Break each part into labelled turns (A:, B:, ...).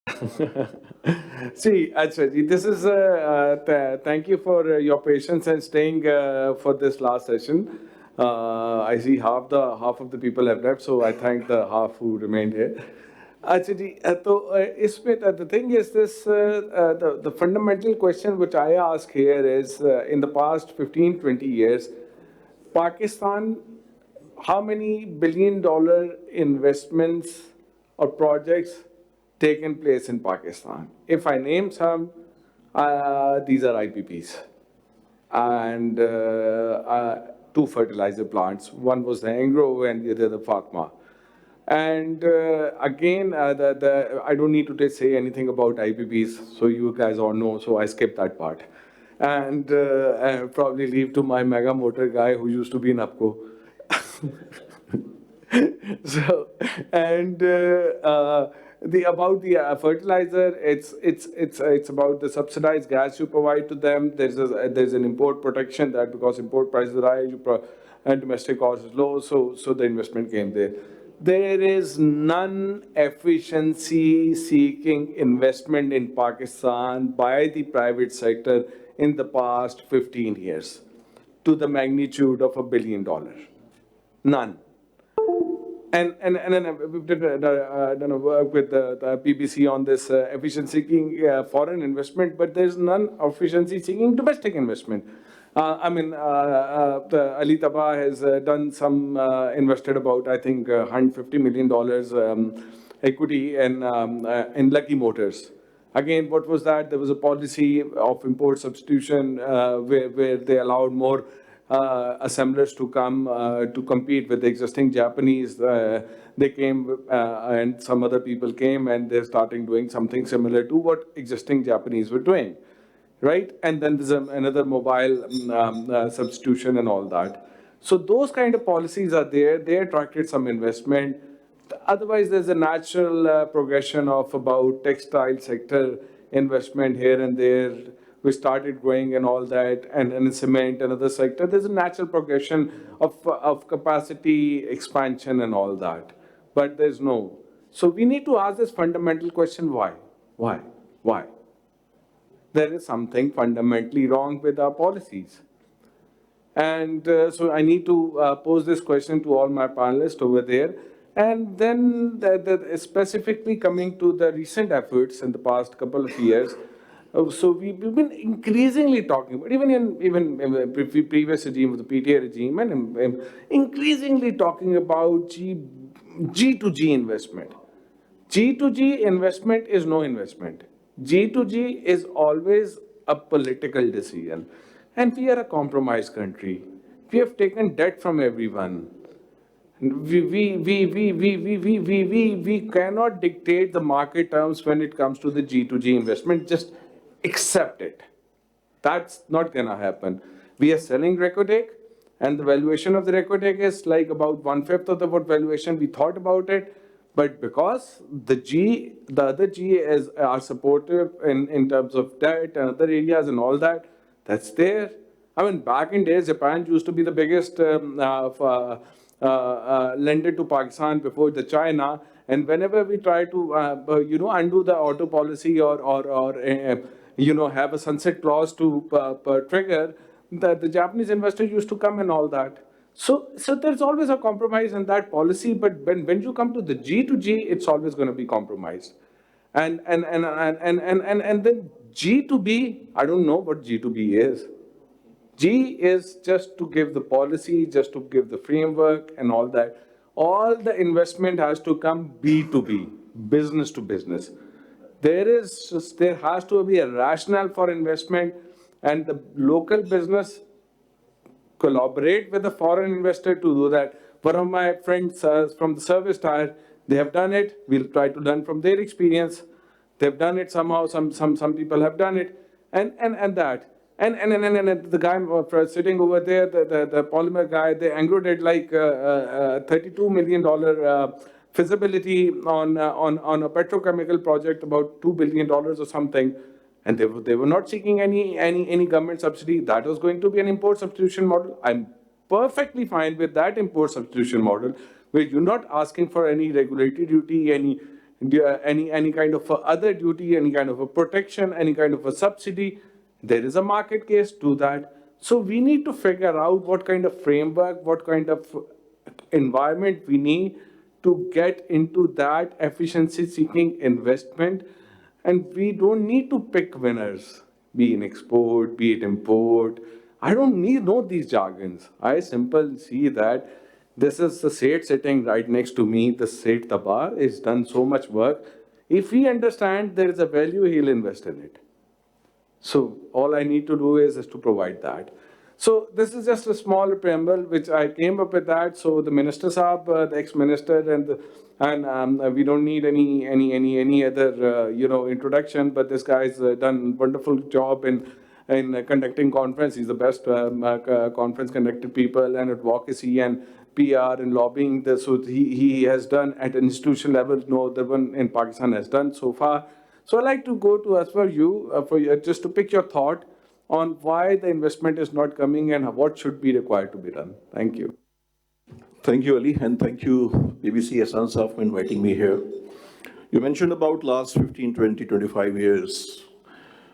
A: See, actually, this is thank you for your patience and staying for this last session. I see half of the people have left, so I thank the half who remained here. Actually, the thing is this: the fundamental question which I ask here is, in the past 15, 20 years, Pakistan, how many billion-dollar investments or projects taken place in Pakistan? If I name some, these are IPPs and two fertilizer plants. One was the Angro and the other the Fatma. And again, I don't need to say anything about IPPs, so you guys all know, so I skip that part. And I'll probably leave to my mega motor guy who used to be in UPCO. So, and the about the fertilizer, it's about the subsidized gas you provide to them. There's an import protection that because import prices are high, and domestic cost is low, so the investment came there. There is none efficiency seeking investment in Pakistan by the private sector in the past 15 years to the magnitude of $1 billion. None. And we've done a work with the PBC on this efficiency-seeking foreign investment, but there's none efficiency-seeking domestic investment. Ali Tabba has done some, invested about, I think, $150 million equity in Lucky Motors. Again, what was that? There was a policy of import substitution where they allowed more assemblers to come to compete with the existing Japanese. They came and some other people came and they're starting doing something similar to what existing Japanese were doing, right? And then there's another mobile substitution and all that. So those kind of policies are there. They attracted some investment. Otherwise, there's a natural progression of about textile sector investment here and there. We started growing and all that, and in cement and other sector, there's a natural progression of capacity expansion and all that. But there's no. So we need to ask this fundamental question: why? Why? Why? There is something fundamentally wrong with our policies. And so I need to pose this question to all my panelists over there. And then specifically coming to the recent efforts in the past couple of years, so we've been increasingly talking about, even in the previous regime of the PTA regime, and increasingly talking about G2G investment. G2G investment is no investment. G2G is always a political decision. And we are a compromised country. We have taken debt from everyone. We cannot dictate the market terms when it comes to the G2G investment. Just accept it. That's not gonna happen. We are selling Recordec, and the valuation of the Recordec is like about 1/5 of the what valuation we thought about it. But because the other G are supportive in terms of debt and other areas and all that, that's there. I mean, back in days, Japan used to be the biggest lender to Pakistan before the China. And whenever we try to, undo the auto policy or have a sunset clause to trigger, the Japanese investors used to come and all that. So there's always a compromise in that policy, but when you come to the G2G, it's always going to be compromised. And then G2B, I don't know what G2B is. G is just to give the policy, just to give the framework and all that. All the investment has to come B2B, business to business. There has to be a rationale for investment, and the local business collaborate with the foreign investor to do that. One of my friends from the Servis tire, they have done it. We'll try to learn from their experience. They've done it somehow. Some people have done it, and that. And the guy sitting over there, the polymer guy, they did like $32 million feasibility on a petrochemical project, about $2 billion or something. And they were not seeking any government subsidy. That was going to be an import substitution model. I'm perfectly fine with that import substitution model, where you're not asking for any regulatory duty, any kind of a other duty, any kind of a protection, any kind of a subsidy. There is a market case to that. So we need to figure out what kind of framework, what kind of environment we need to get into that efficiency seeking investment. And we don't need to pick winners, be it export, be it import. I don't need know these jargons. I simply see that this is the Saeed sitting right next to me. The Saeed Tabba is done so much work. If he understands there is a value, he'll invest in it. So all I need to do is to provide that. So this is just a small preamble which I came up with that. So the minister Saab, the ex-minister, we don't need any other introduction. But this guy's done wonderful job in conducting conference. He's the best conference conducted people and advocacy and PR and lobbying. So he has done at an institution level no other one in Pakistan has done so far. So I'd like to go to Azfar, just to pick your thought on why the investment is not coming and what should be required to be done. Thank you.
B: Thank you, Ali, and thank you, BBC Ahsan sir, for inviting me here. You mentioned about last 15, 20, 25 years.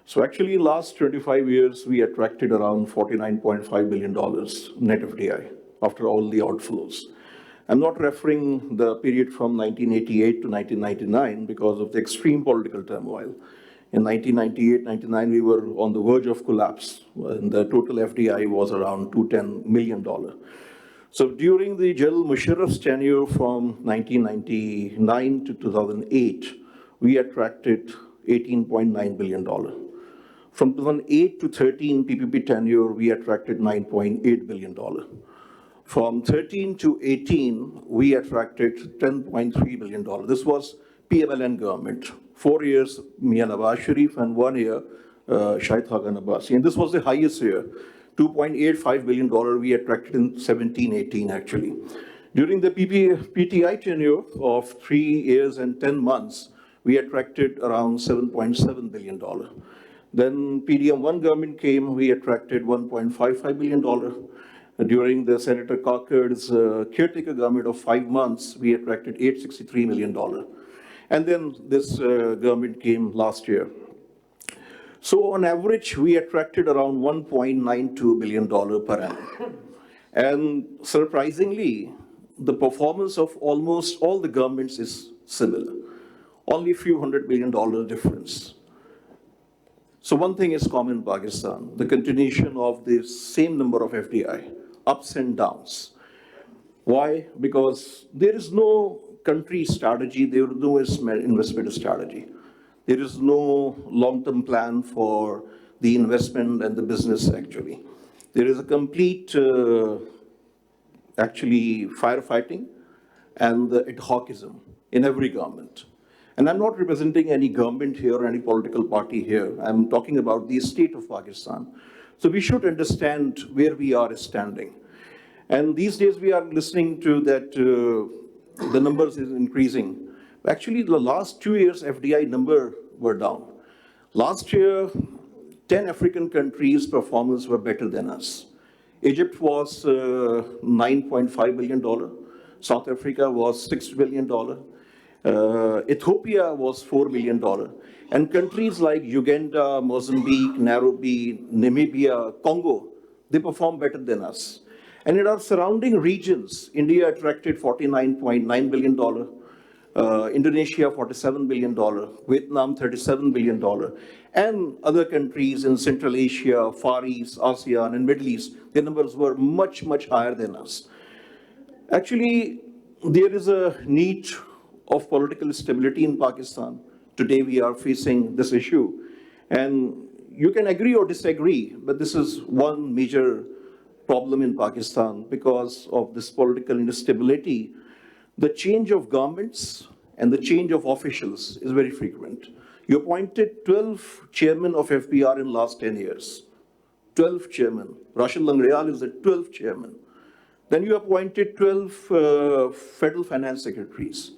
B: So actually, last 25 years, we attracted around $49.5 billion net FDI after all the outflows. I'm not referring the period from 1988 to 1999 because of the extreme political turmoil. In 1998-99, we were on the verge of collapse, and the total FDI was around $210 million. So during the General Musharraf's tenure from 1999 to 2008, we attracted $18.9 billion. From 2008 to 13 PPP tenure, we attracted $9.8 billion. From 13 to 18, we attracted $10.3 billion. This was PMLN government. 4 years, Mia Nawaz Sharif, and 1 year, Shahid Khaqan Abbasi. And this was the highest year. $2.85 billion we attracted in 17-18, actually. During the PTI tenure of 3 years and 10 months, we attracted around $7.7 billion. Then PDM-1 government came, we attracted $1.55 billion. During the Senator Cocker's caretaker government of 5 months, we attracted $863 million. And then this government came last year. So on average, we attracted around $1.92 billion per annum. And surprisingly, the performance of almost all the governments is similar. Only a few $100 million difference. So one thing is common in Pakistan, the continuation of the same number of FDI, ups and downs. Why? Because there is no country strategy, there is no investment strategy. There is no long-term plan for the investment and the business, actually. There is a complete, actually, firefighting and the ad hocism in every government. And I'm not representing any government here or any political party here. I'm talking about the state of Pakistan. So we should understand where we are standing. And these days we are listening to that the numbers is increasing. Actually, the last 2 years FDI number were down. Last year, 10 African countries' performance were better than us. Egypt was $9.5 billion. South Africa was $6 billion. Ethiopia was $4 billion. And countries like Uganda, Mozambique, Nairobi, Namibia, Congo, they performed better than us. And in our surrounding regions, India attracted $49.9 billion, Indonesia $47 billion, Vietnam $37 billion, and other countries in Central Asia, Far East, ASEAN, and Middle East, their numbers were much, much higher than us. Actually, there is a need of political stability in Pakistan. Today we are facing this issue. And you can agree or disagree, but this is one major problem in Pakistan because of this political instability. The change of governments and the change of officials is very frequent. You appointed 12 chairmen of FBR in last 10 years. 12 chairmen. Rashid Langreal is the 12th chairman. Then you appointed 12 federal finance secretaries.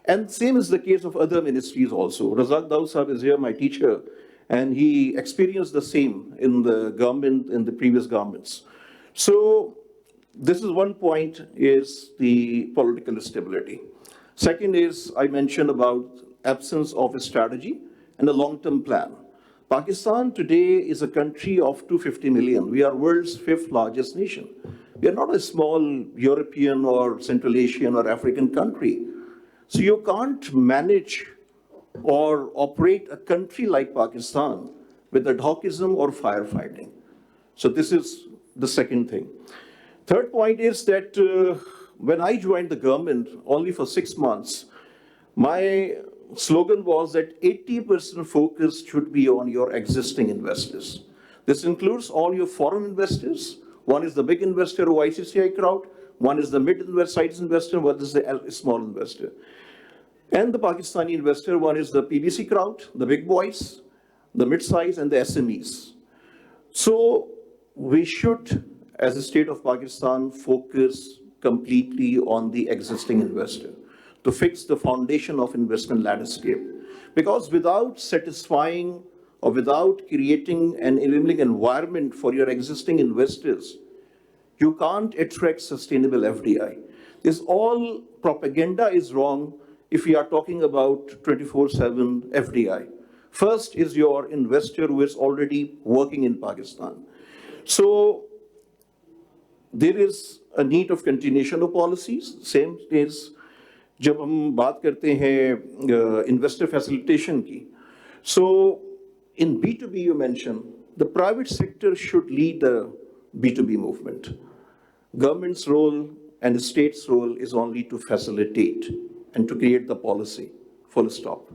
B: And same is the case of other ministries also. Razak Daud Sahab is here, my teacher, and he experienced the same in the government, in the previous governments. So this is one point, is the political stability. Second is, I mentioned about absence of a strategy and a long-term plan. Pakistan today is a country of 250 million. We are world's 5th largest nation. We are not a small European or Central Asian or African country. So you can't manage or operate a country like Pakistan with ad hocism or firefighting. So this is the second thing. Third point is that when I joined the government only for 6 months, my slogan was that 80% focus should be on your existing investors. This includes all your foreign investors. One is the big investor, ICCI crowd. One is the mid-sized investor. One is the small investor. And the Pakistani investor, one is the PBC crowd, the big boys, the mid-size, and the SMEs. So we should, as a state of Pakistan, focus completely on the existing investor to fix the foundation of investment landscape. Because without satisfying or without creating an enabling environment for your existing investors, you can't attract sustainable FDI. This all propaganda is wrong if we are talking about 24/7 FDI. First is your investor who is already working in Pakistan. So there is a need of continuation of policies. Same is जब हम बात करते हैं investor facilitation की. So in B2B you mentioned, the private sector should lead the B2B movement. Government's role and the state's role is only to facilitate and to create the policy, full stop.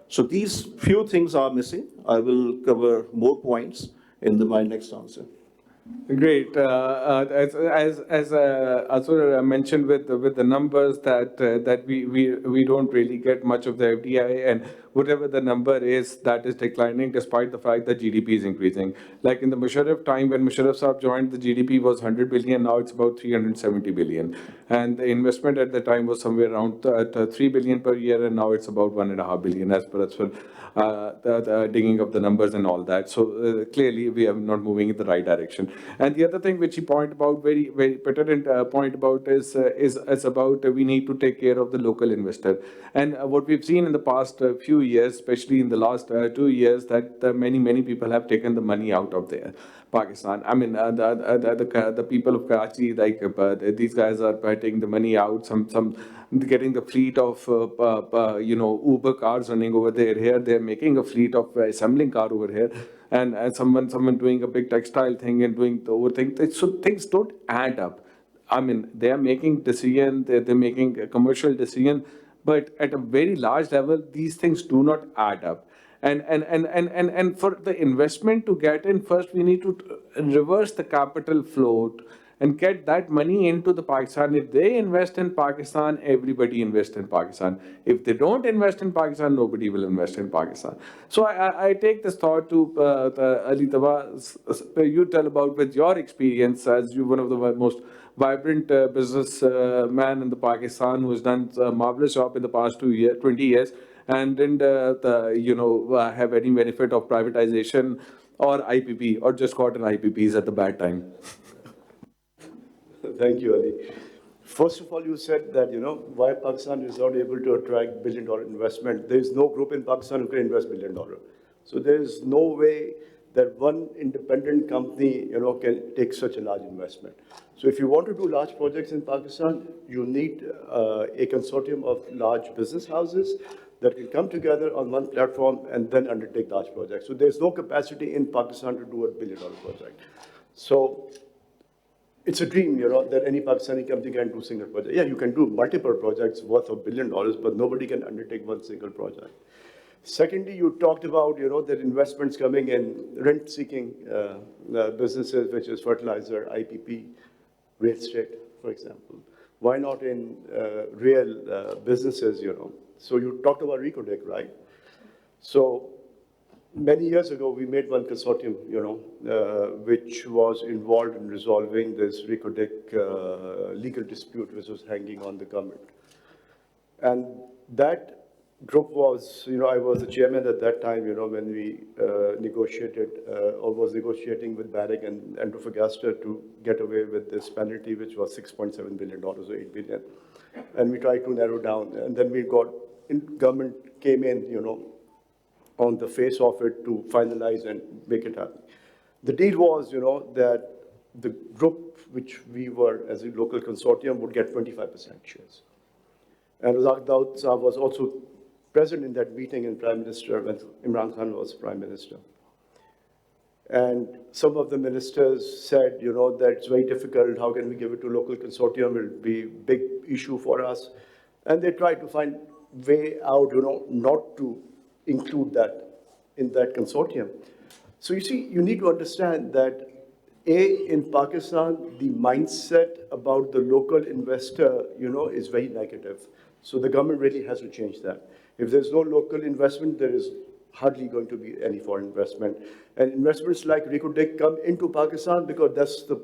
B: So these few things are missing. I will cover more points in my next answer.
A: Great. As Azfar mentioned with the numbers that we don't really get much of the FDI, and whatever the number is, that is declining despite the fact that GDP is increasing. Like in the Musharraf time, when Musharraf Saab joined, the GDP was 100 billion. Now it's about 370 billion, and the investment at the time was somewhere around 3 billion per year, and now it's about 1.5 billion as per the digging of the numbers and all that. So clearly we are not moving in the right direction. And the other thing which he pointed about, very very pertinent point about is about we need to take care of the local investor. And what we've seen in the past few years, especially in the last 2 years, that many people have taken the money out of there. Pakistan. I mean, the people of Karachi, like these guys are taking the money out. Some getting the fleet of Uber cars running over there. Here they're making a fleet of assembling car over here, and someone doing a big textile thing and doing the over thing. So things don't add up. I mean, they are making decision. They're making a commercial decision, but at a very large level, these things do not add up. And for the investment to get in, first we need to reverse the capital float and get that money into the Pakistan. If they invest in Pakistan, everybody invests in Pakistan. If they don't invest in Pakistan, nobody will invest in Pakistan. So I take this thought to Ali Tabba. You tell about with your experience as you one of the most vibrant business man in the Pakistan who has done a marvelous job in the past 20 years. And didn't have any benefit of privatization or IPP, or just got an IPPs at the bad time.
C: Thank you, Ali. First of all, you said that, why Pakistan is not able to attract billion-dollar investment. There is no group in Pakistan who can invest $1 billion. So there is no way that one independent company, can take such a large investment. So if you want to do large projects in Pakistan, you need a consortium of large business houses that can come together on one platform and then undertake large projects. So there's no capacity in Pakistan to do a $1 billion project. So it's a dream, that any Pakistani company can do a single project. Yeah, you can do multiple projects worth $1 billion, but nobody can undertake one single project. Secondly, you talked about, that investments coming in rent-seeking businesses, which is fertilizer, IPP, real estate, for example. Why not in real businesses, So you talked about Recodec, right? So many years ago, we made one consortium, which was involved in resolving this Recodec legal dispute which was hanging on the government. And that group was, I was the chairman at that time, when we negotiated or was negotiating with Barrick and Antofagasta to get away with this penalty, which was $6.7 billion or $8 billion. And we tried to narrow down. And then we got government came in, on the face of it to finalize and make it happen. The deal was, that the group which we were as a local consortium would get 25% shares. And Razak Daud Saab was also present in that meeting in Prime Minister when Imran Khan was Prime Minister. And some of the ministers said, that it's very difficult, how can we give it to local consortium, it'll be a big issue for us. And they tried to find way out, not to include that in that consortium. So you see, you need to understand that in Pakistan, the mindset about the local investor, is very negative. So the government really has to change that. If there's no local investment, there is hardly going to be any foreign investment. And investments like Rikudik come into Pakistan because that's the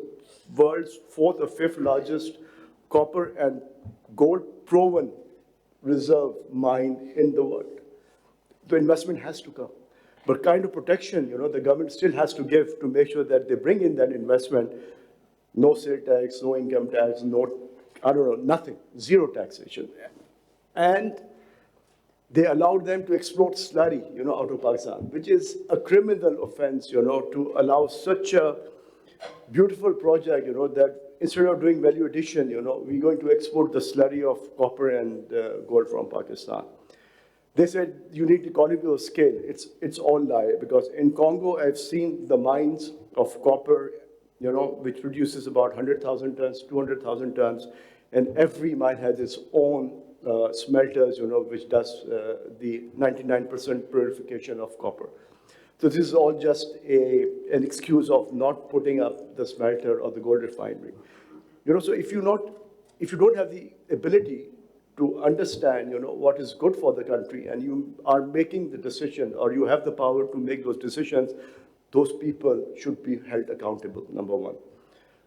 C: world's 4th or 5th largest copper and gold proven reserve mine in the world. The investment has to come. But kind of protection, the government still has to give to make sure that they bring in that investment. No sale tax, no income tax, nothing, zero taxation. And they allowed them to export slurry, out of Pakistan, which is a criminal offense, to allow such a beautiful project, that instead of doing value addition, we're going to export the slurry of copper and gold from Pakistan. They said, you need economy of scale. It's all lie, because in Congo, I've seen the mines of copper, which produces about 100,000 tons, 200,000 tons, and every mine has its own smelters, which does the 99% purification of copper. So this is all just an excuse of not putting up the smelter or the gold refinery. So if you don't have the ability to understand, what is good for the country, and you are making the decision, or you have the power to make those decisions, those people should be held accountable, number one.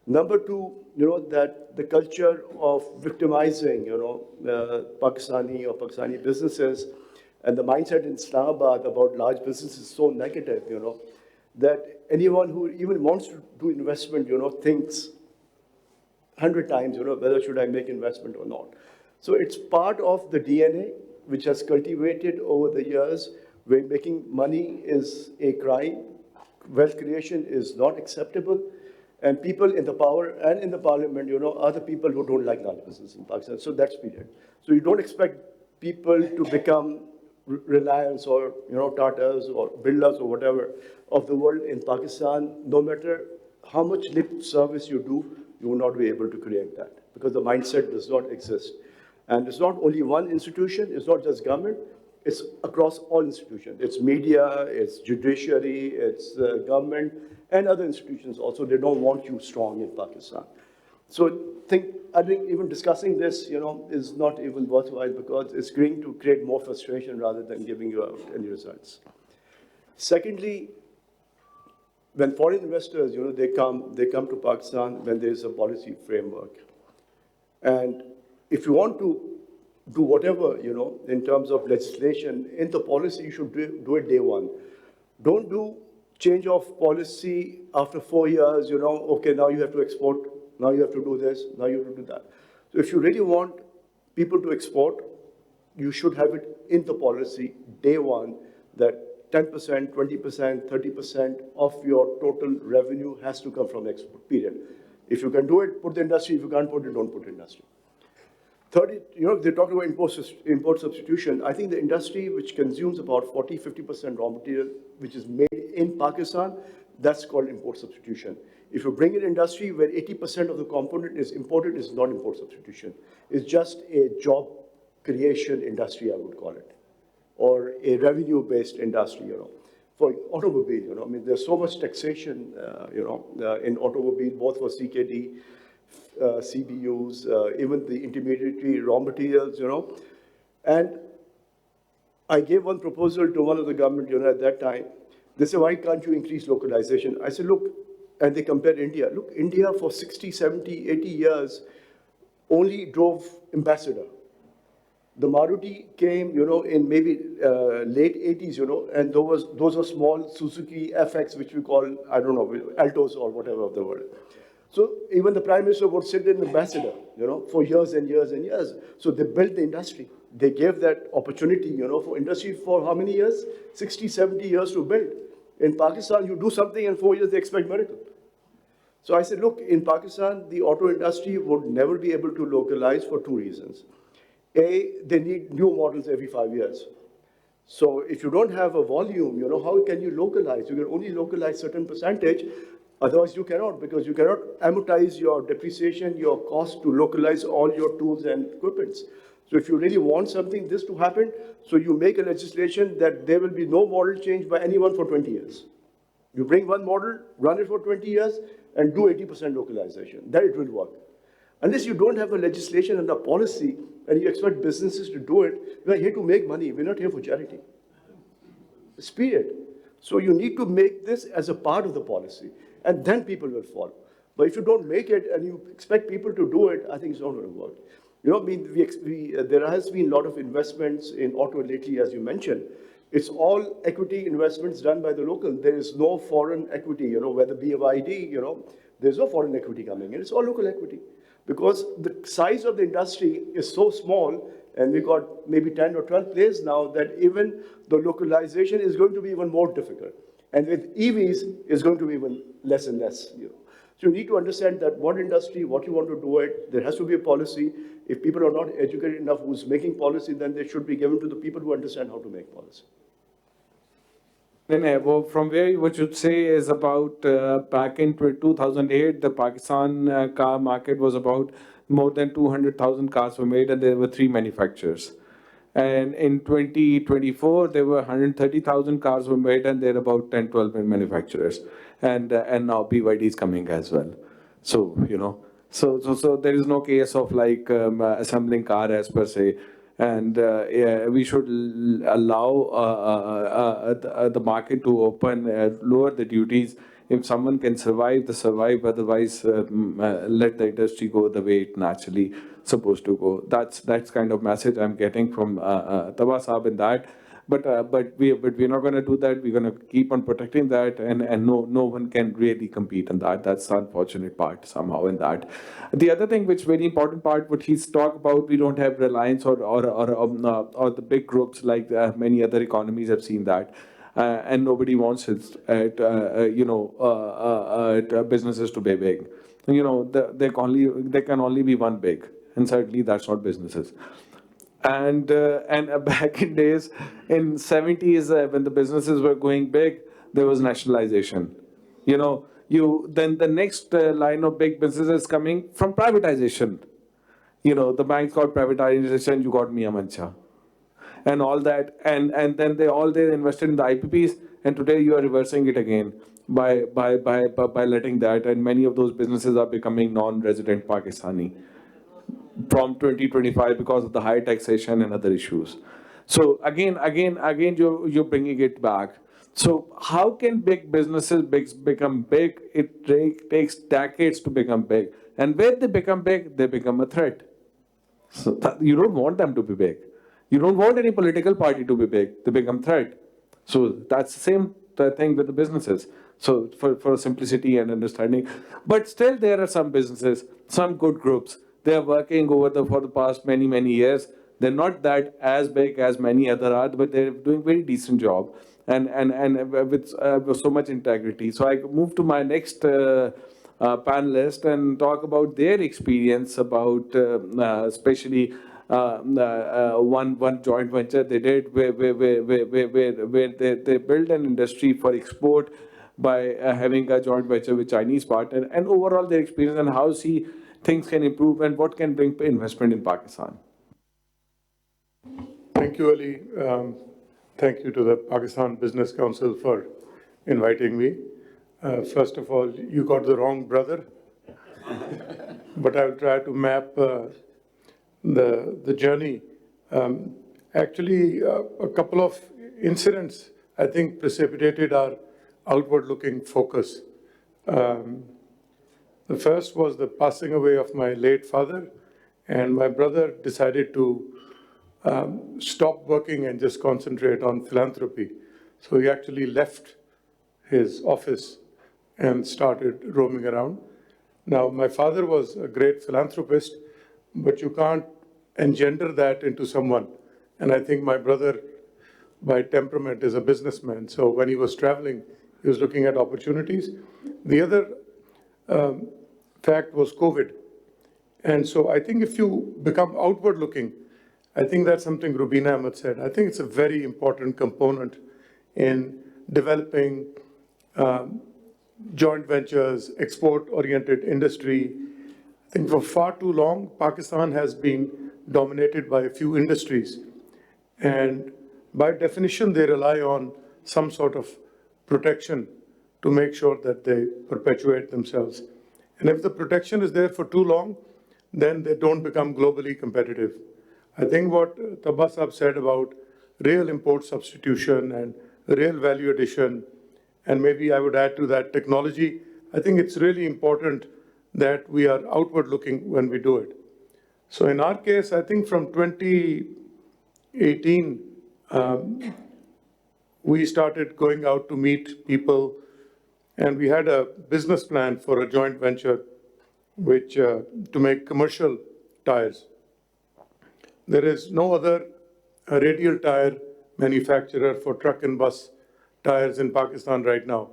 C: Number two, that the culture of victimizing, Pakistani or Pakistani businesses, and the mindset in Islamabad about large businesses is so negative, that anyone who even wants to do investment, thinks 100 times, whether should I make investment or not. So it's part of the DNA which has cultivated over the years, where making money is a crime, wealth creation is not acceptable, and people in the power and in the parliament, are the people who don't like large business in Pakistan. So that's period. So you don't expect people to become Reliance or, Tatas or Birlas or whatever of the world in Pakistan. No matter how much lip service you do, you will not be able to create that, because the mindset does not exist. And it's not only one institution, it's not just government, it's across all institutions. It's media, it's judiciary, it's government, and other institutions also. They don't want you strong in Pakistan. So I think even discussing this, is not even worthwhile, because it's going to create more frustration rather than giving you out any results. Secondly, when foreign investors, they come to Pakistan when there is a policy framework. And if you want to do whatever, in terms of legislation, in the policy, you should do it day one. Don't do change of policy after 4 years, okay, now you have to export, now you have to do this, now you have to do that. So if you really want people to export, you should have it in the policy day one, that 10%, 20%, 30% of your total revenue has to come from export, period. If you can do it, put the industry. If you can't put it, don't put industry. Third, they talk about import substitution. I think the industry which consumes about 40, 50% raw material, which is made in Pakistan, that's called import substitution. If you bring in industry where 80% of the component is imported, it's not import substitution. It's just a job creation industry, I would call it, or a revenue-based industry, For automobile, there's so much taxation, in automobile, both for CKD, CBUs, even the intermediary raw materials, And I gave one proposal to one of the government, at that time. They said, why can't you increase localization? I said, look, and they compared India. Look, India for 60, 70, 80 years only drove ambassador. The Maruti came, in maybe late 80s, and those were small Suzuki FX, which we call, I don't know, Altos or whatever of the world. So even the Prime Minister would sit in ambassador, for years and years and years. So they built the industry. They gave that opportunity, for industry for how many years? 60, 70 years to build. In Pakistan, you do something in 4 years, they expect miracle. So I said, look, in Pakistan, the auto industry would never be able to localize for 2 reasons. A, they need new models every 5 years. So if you don't have a volume, how can you localize? You can only localize certain percentage, otherwise you cannot, because you cannot amortize your depreciation, your cost to localize all your tools and equipments. So if you really want something, this to happen, so you make a legislation that there will be no model change by anyone for 20 years. You bring one model, run it for 20 years, and do 80% localization. Then it will work. Unless you don't have a legislation and a policy, and you expect businesses to do it, we are here to make money. We're not here for charity. It's period. So you need to make this as a part of the policy, and then people will follow. But if you don't make it and you expect people to do it, I think it's not going to work. There has been a lot of investments in auto lately, as you mentioned. It's all equity investments done by the local. There is no foreign equity, whether BYD, there's no foreign equity coming in. It's all local equity. Because the size of the industry is so small, and we got maybe 10 or 12 players now, that even the localization is going to be even more difficult. And with EVs, it's going to be even less and less. So you need to understand that what industry, what you want to do it, there has to be a policy. If people are not educated enough who's making policy, then they should be given to the people who understand how to make policy.
A: Well, from where what you'd say is about back in 2008, the Pakistan car market was about more than 200,000 cars were made, and there were 3 manufacturers. And in 2024, there were 130,000 cars were made, and there are about 10, 12 manufacturers. And now BYD is coming as well. So, so there is no case of like assembling car as per se. And we should allow the market to open, lower the duties. If someone can survive, they survive. Otherwise, let the industry go the way it naturally supposed to go. That's kind of message I'm getting from Tabba Saab in that. But we're not going to do that. We're going to keep on protecting that, and no one can really compete in that. That's the unfortunate part somehow in that. The other thing, which very important part, what he's talked about, we don't have reliance or the big groups like many other economies have seen that. And nobody wants businesses to be big. There can only be one big, and certainly that's not businesses. And back in days, in 70s, when the businesses were going big, there was nationalization. Then the next line of big businesses coming from privatization. The banks got privatization, you got Mia Mancha. And all that, and then they invested in the IPPs, and today you are reversing it again by letting that, and many of those businesses are becoming non-resident Pakistani from 2025 because of the high taxation and other issues. So again, you're bringing it back. So how can big businesses become big? It takes decades to become big, and when they become big, they become a threat. So you don't want them to be big. You don't want any political party to be big. They become threat. So that's the same thing with the businesses. So for simplicity and understanding. But still there are some businesses, some good groups. They are working for the past many, many years. They're not that as big as many other are, but they're doing very decent job and with so much integrity. So I move to my next panelist and talk about their experience about especially one joint venture they did where they built an industry for export by having a joint venture with Chinese partner, and overall their experience and how things can improve and what can bring investment in Pakistan.
D: Thank you, Ali. Thank you to the Pakistan Business Council for inviting me. First of all, you got the wrong brother, but I'll try to map the journey. Actually, a couple of incidents, I think, precipitated our outward-looking focus. The first was the passing away of my late father, and my brother decided to stop working and just concentrate on philanthropy. So he actually left his office and started roaming around. Now, my father was a great philanthropist, but you can't engender that into someone And I think my brother, by temperament, is a businessman. So when he was traveling, he was looking at opportunities. The other fact was COVID. And so I think if you become outward looking, I think that's something Rubina Ahmed said. I think it's a very important component in developing joint ventures, export-oriented industry. I think for far too long, Pakistan has been dominated by a few industries. And by definition, they rely on some sort of protection to make sure that they perpetuate themselves. And if the protection is there for too long, then they don't become globally competitive. I think what Tabba Sahab said about real import substitution and real value addition, and maybe I would add to that technology, I think it's really important that we are outward looking when we do it. So in our case, I think from 2018, we started going out to meet people, and we had a business plan for a joint venture which to make commercial tires. There is no other radial tire manufacturer for truck and bus tires in Pakistan right now.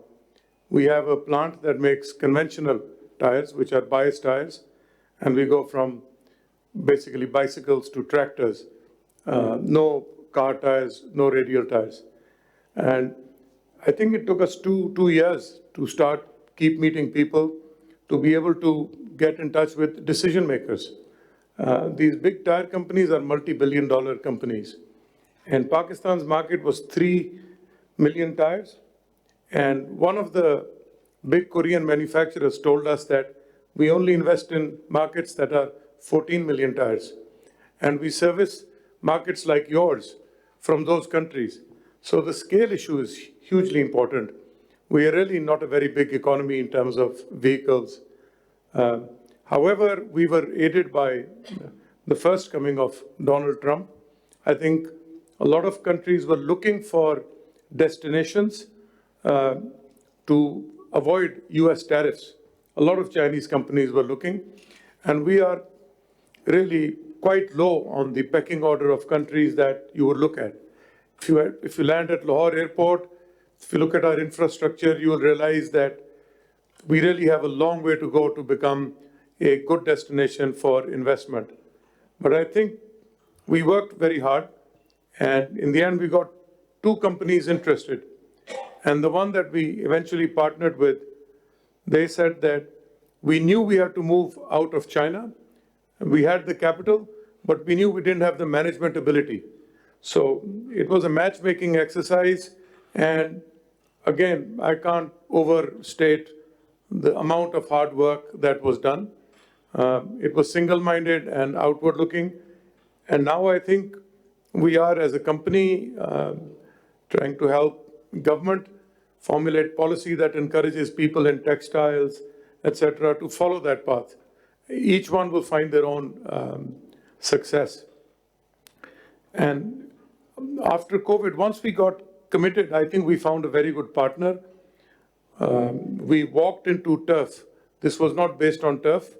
D: We have a plant that makes conventional tires, which are bias tires, and we go from basically bicycles to tractors. No car tires, no radial tires. And I think it took us two years to keep meeting people, to be able to get in touch with decision makers. These big tire companies are multi-billion-dollar companies. And Pakistan's market was 3 million tires. And one of the big Korean manufacturers told us that we only invest in markets that are 14 million tires. And we service markets like yours from those countries. So the scale issue is hugely important. We are really not a very big economy in terms of vehicles. However, we were aided by the first coming of Donald Trump. I think a lot of countries were looking for destinations to avoid US tariffs. A lot of Chinese companies were looking, and we are really quite low on the pecking order of countries that you would look at. If you land at Lahore Airport, if you look at our infrastructure, you will realize that we really have a long way to go to become a good destination for investment. But I think we worked very hard, and in the end, we got 2 companies interested. And the one that we eventually partnered with, they said that we knew we had to move out of China. We had the capital, but we knew we didn't have the management ability. So it was a matchmaking exercise. And again, I can't overstate the amount of hard work that was done. It was single-minded and outward-looking. And now I think we are, as a company, trying to help government formulate policy that encourages people in textiles, etc., to follow that path. Each one will find their own success. And after COVID, once we got committed, I think we found a very good partner. We walked into turf. This was not based on turf.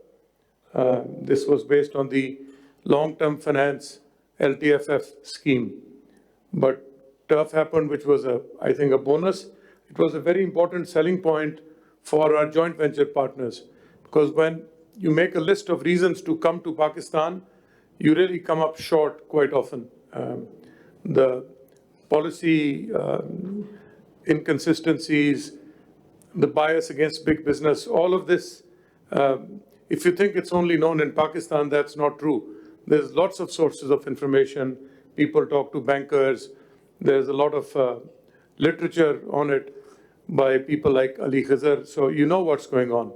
D: This was based on the long-term finance LTFF scheme. But turf happened, which was, I think, a bonus. It was a very important selling point for our joint venture partners, because when you make a list of reasons to come to Pakistan, you really come up short quite often. The policy inconsistencies, the bias against big business, all of this, if you think it's only known in Pakistan, that's not true. There's lots of sources of information. People talk to bankers. There's a lot of literature on it by people like Ali Khizr, so you know what's going on.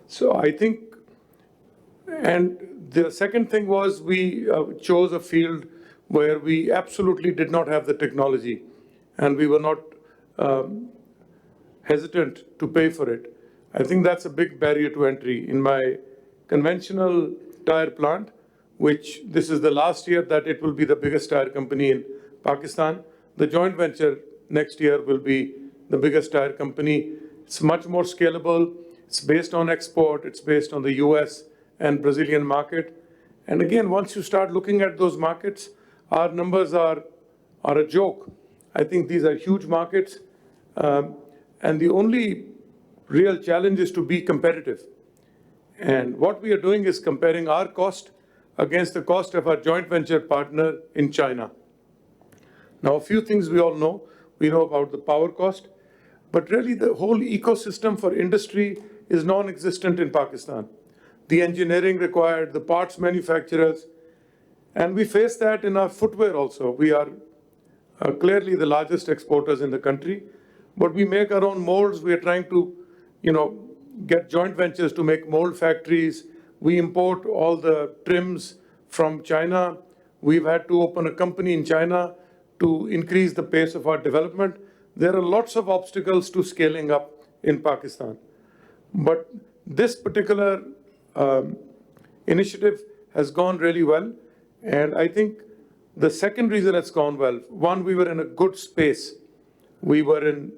D: So I think, and the second thing was we chose a field where we absolutely did not have the technology, and we were not hesitant to pay for it. I think that's a big barrier to entry. In my conventional tire plant, which this is the last year that it will be the biggest tire company in Pakistan, the joint venture next year will be the biggest tire company. It's much more scalable. It's based on export. It's based on the US and Brazilian market. And again, once you start looking at those markets, our numbers are a joke. I think these are huge markets. And the only real challenge is to be competitive. And what we are doing is comparing our cost against the cost of our joint venture partner in China. Now, a few things we all know. We know about the power cost, but really the whole ecosystem for industry is non-existent in Pakistan. The engineering required, the parts manufacturers, and we face that in our footwear also. We are clearly the largest exporters in the country, but we make our own molds. We are trying to, get joint ventures to make mold factories. We import all the trims from China. We've had to open a company in China to increase the pace of our development. There are lots of obstacles to scaling up in Pakistan. But this particular initiative has gone really well. And I think the second reason it's gone well, one, we were in a good space. We were in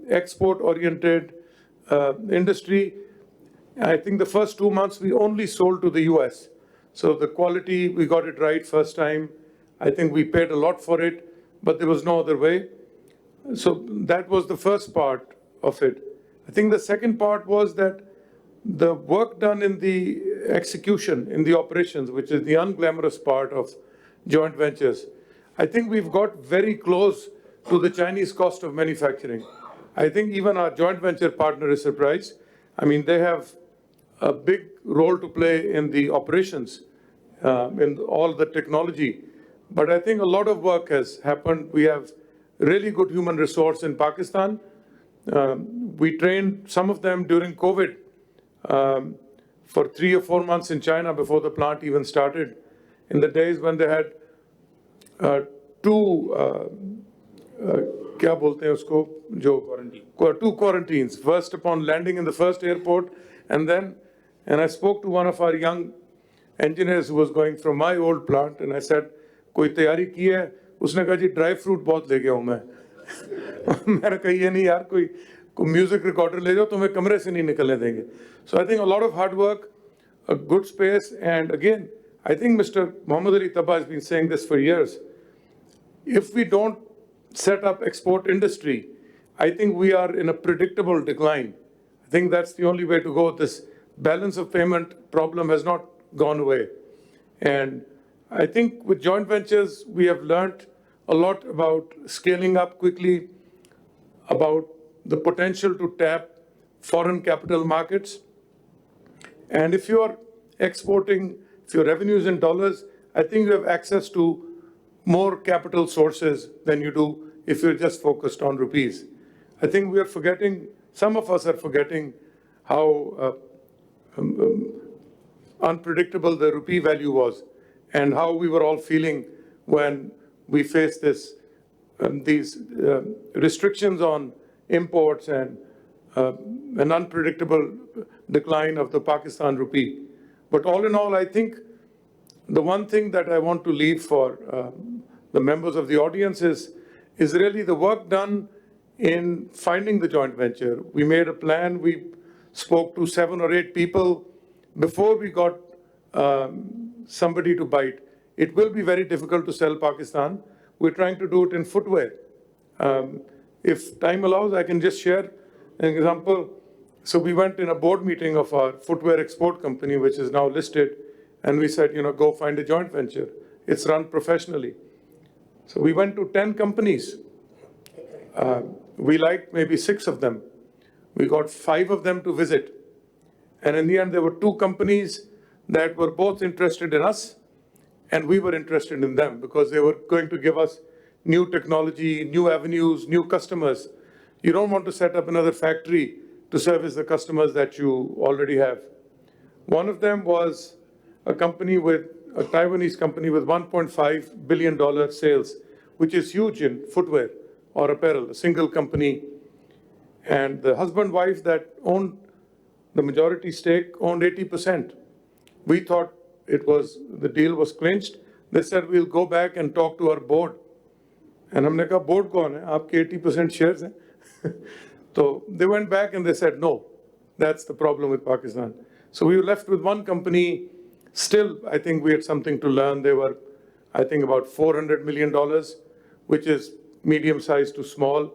D: export-oriented industry. I think the first 2 months, we only sold to the US. So the quality, we got it right first time. I think we paid a lot for it, but there was no other way. So that was the first part of it. I think the second part was that the work done in the execution, in the operations, which is the unglamorous part of joint ventures, I think we've got very close to the Chinese cost of manufacturing. I think even our joint venture partner is surprised. I mean, they have a big role to play in the operations, in all the technology. But I think a lot of work has happened. We have really good human resource in Pakistan. We trained some of them during COVID for 3 or 4 months in China before the plant even started. In the days when they had two quarantines. First upon landing in the first airport, and I spoke to one of our young engineers who was going from my old plant, and I said, "Koi tayari ki hai?" Usne kaha, "Ji, dry fruit bahut le gaya hu main." मैंने कहा ये नहीं यार कोई music recorder ले जाओ तुम्हें कमरे से नहीं निकलने देंगे. So I think a lot of hard work, a good space, and again, I think Mr. Muhammad Ali Tabba has been saying this for years. If we don't set up export industry, I think we are in a predictable decline. I think that's the only way to go. This balance of payment problem has not gone away. And I think with joint ventures, we have learned a lot about scaling up quickly, about the potential to tap foreign capital markets. And if you are exporting, if your revenue is in dollars, I think you have access to more capital sources than you do if you're just focused on rupees. I think we are forgetting, some of us are forgetting how unpredictable the rupee value was and how we were all feeling when we faced these restrictions on imports and an unpredictable decline of the Pakistan rupee. But all in all, I think the one thing that I want to leave for the members of the audience is really the work done in finding the joint venture. We made a plan. We spoke to 7 or 8 people before we got somebody to bite. It will be very difficult to sell Pakistan. We're trying to do it in footwear. If time allows, I can just share an example. So we went in a board meeting of our footwear export company, which is now listed, and we said, go find a joint venture. It's run professionally. So we went to 10 companies. We liked maybe 6 of them. We got 5 of them to visit. And in the end, there were 2 companies that were both interested in us, and we were interested in them because they were going to give us new technology, new avenues, new customers. You don't want to set up another factory to service the customers that you already have. One of them was a Taiwanese company with $1.5 billion sales, which is huge in footwear or apparel, a single company. And the husband-wife that owned the majority stake owned 80%. We thought the deal was clinched. They said, we'll go back and talk to our board. And हमने कहा, board कौन है? आपके 80% shares हैं. So they went back and they said, no, that's the problem with Pakistan. So we were left with one company Still, I think we had something to learn. They were, I think, about $400 million, which is medium-sized to small.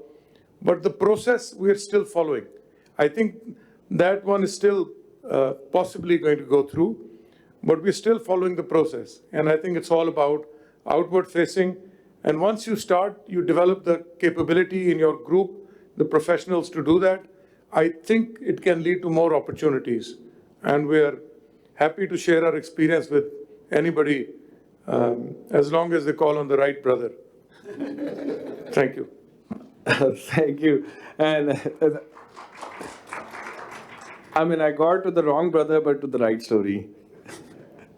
D: But the process we are still following. I think that one is still possibly going to go through, but we're still following the process. And I think it's all about outward facing. And once you start, you develop the capability in your group, the professionals to do that, I think it can lead to more opportunities. And we're happy to share our experience with anybody, as long as they call on the right brother. Thank you.
A: Thank you. And I mean, I got to the wrong brother, but to the right story.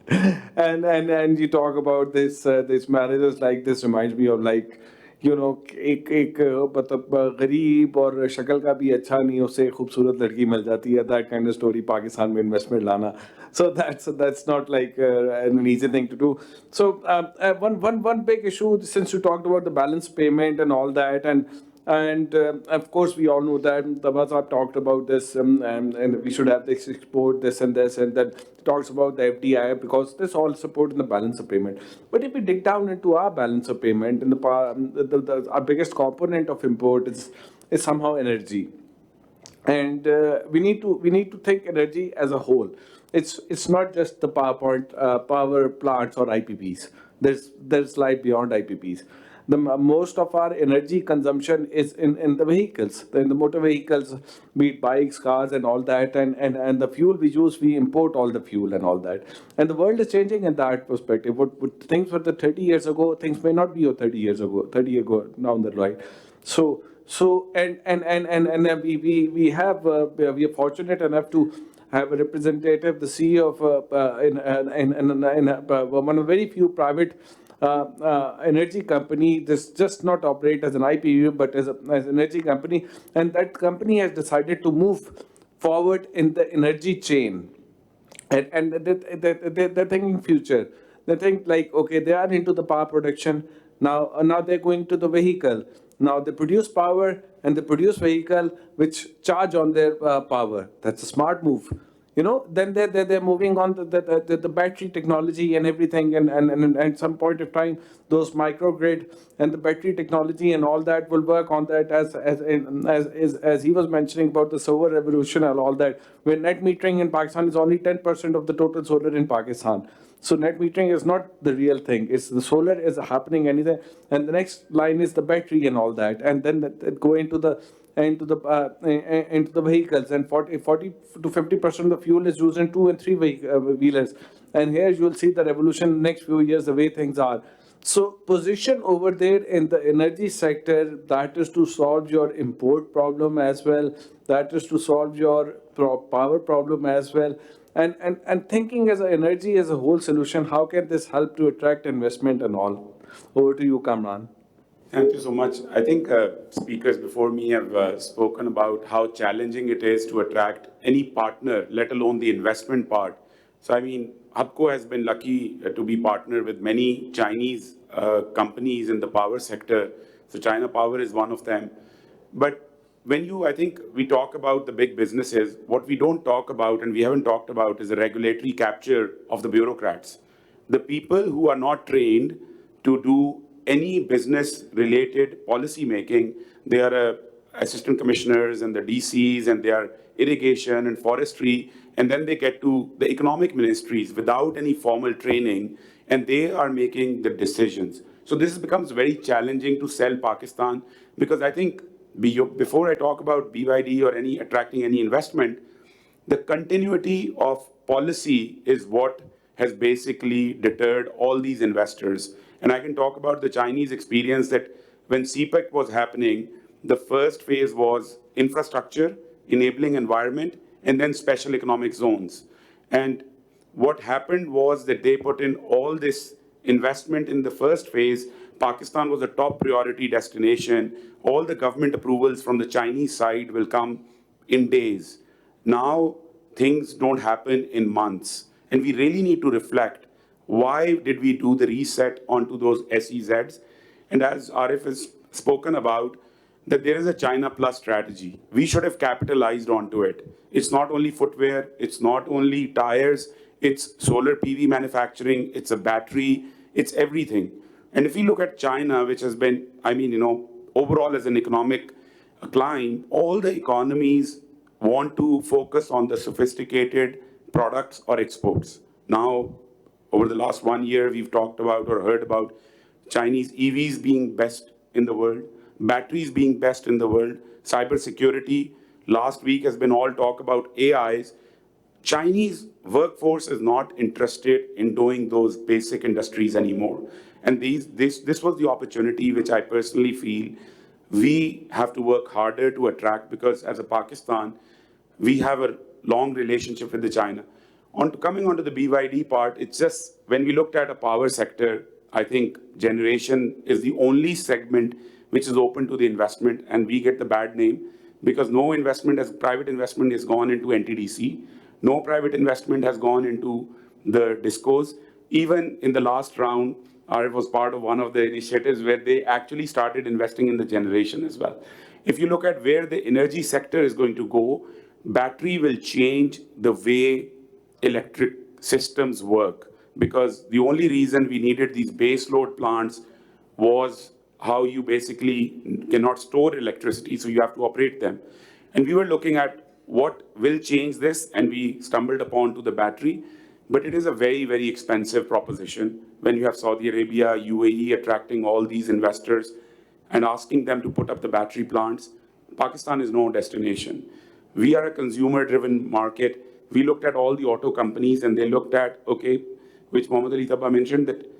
A: And you talk about this marriages, like this reminds me of, like, you know, एक मतलब गरीब और शक्ल का भी अच्छा नहीं, उसे खूबसूरत लड़की मिल जाती है, that kind of story Pakistan में investment लाना. So that's not like an easy thing to do. So one big issue, since you talked about the balance payment and all that, and of course, we all know that Tabba talked about this, and we should have this export, this and this, and then talks about the FDI, because this all support in the balance of payment. But if we dig down into our balance of payment, in our biggest component of import is somehow energy, and we need to think energy as a whole. It's not just the power plants or IPPs. There's life beyond IPPs. Most of our energy consumption is in the vehicles, in the motor vehicles, be it bikes, cars, and all that, and the fuel we use, we import all the fuel and all that. And the world is changing in that perspective. What things were the 30 years ago, things may not be 30 years ago down the line. So we are fortunate enough to have a representative, the CEO of one of very few private energy company. This just not operate as an IPU, but as an energy company, and that company has decided to move forward in the energy chain, and they're thinking future. They think like, okay, they are into the power production now. Now they're going to the vehicle. Now they produce power and they produce vehicle which charge on their power. That's a smart move. You know, then they're moving on to the battery technology and everything, and at some point of time, those microgrid and the battery technology and all that will work on that, as he was mentioning about the solar revolution and all that, where net metering in Pakistan is only 10% of the total solar in Pakistan. So net metering is not the real thing. It's the solar is happening anything, and the next line is the battery and all that, and then go into the vehicles, and 40 to 50% of the fuel is used in 2 and 3 wheelers. And here you will see the revolution in the next few years, the way things are. So position over there in the energy sector, that is to solve your import problem as well, that is to solve your power problem as well. And thinking as an energy as a whole solution, how can this help to attract investment and all? Over to you, Kamran.
E: Thank you so much. I think speakers before me have spoken about how challenging it is to attract any partner, let alone the investment part. So, I mean, HUBCO has been lucky to be partnered with many Chinese companies in the power sector. So China Power is one of them. But I think we talk about the big businesses, what we don't talk about and we haven't talked about is the regulatory capture of the bureaucrats. The people who are not trained to do any business-related policy making. They are assistant commissioners and the DCs, and they are irrigation and forestry, and then they get to the economic ministries without any formal training, and they are making the decisions. So this becomes very challenging to sell Pakistan, because I think before I talk about BYD or attracting any investment, the continuity of policy is what has basically deterred all these investors. And I can talk about the Chinese experience that when CPEC was happening, the first phase was infrastructure, enabling environment, and then special economic zones. And what happened was that they put in all this investment in the first phase. Pakistan was a top priority destination. All the government approvals from the Chinese side will come in days. Now, things don't happen in months. And we really need to reflect, why did we do the reset onto those SEZs? And as Arif has spoken about, that there is a China Plus strategy. We should have capitalized onto it. It's not only footwear, it's not only tires, it's solar PV manufacturing, it's a battery, it's everything. And if you look at China, which has been, overall as an economic climb, all the economies want to focus on the sophisticated products or exports. Now, over the last 1 year, we've talked about or heard about Chinese EVs being best in the world, batteries being best in the world, cybersecurity. Last week has been all talk about AIs. Chinese workforce is not interested in doing those basic industries anymore. And this was the opportunity which I personally feel we have to work harder to attract, because as a Pakistan, we have a long relationship with the China. Coming onto the BYD part, it's just when we looked at a power sector, I think generation is the only segment which is open to the investment, and we get the bad name because no investment, as private investment, has gone into NTDC. No private investment has gone into the discos. Even in the last round, Arif was part of one of the initiatives where they actually started investing in the generation as well. If you look at where the energy sector is going to go, battery will change the way electric systems work, because the only reason we needed these base load plants was how you basically cannot store electricity, so you have to operate them. And we were looking at what will change this, and we stumbled upon to the battery. But it is a very, very expensive proposition when you have Saudi Arabia, UAE attracting all these investors and asking them to put up the battery plants. Pakistan is no destination. We are a consumer-driven market. We looked at all the auto companies, and they looked at, okay, which Tabba mentioned, that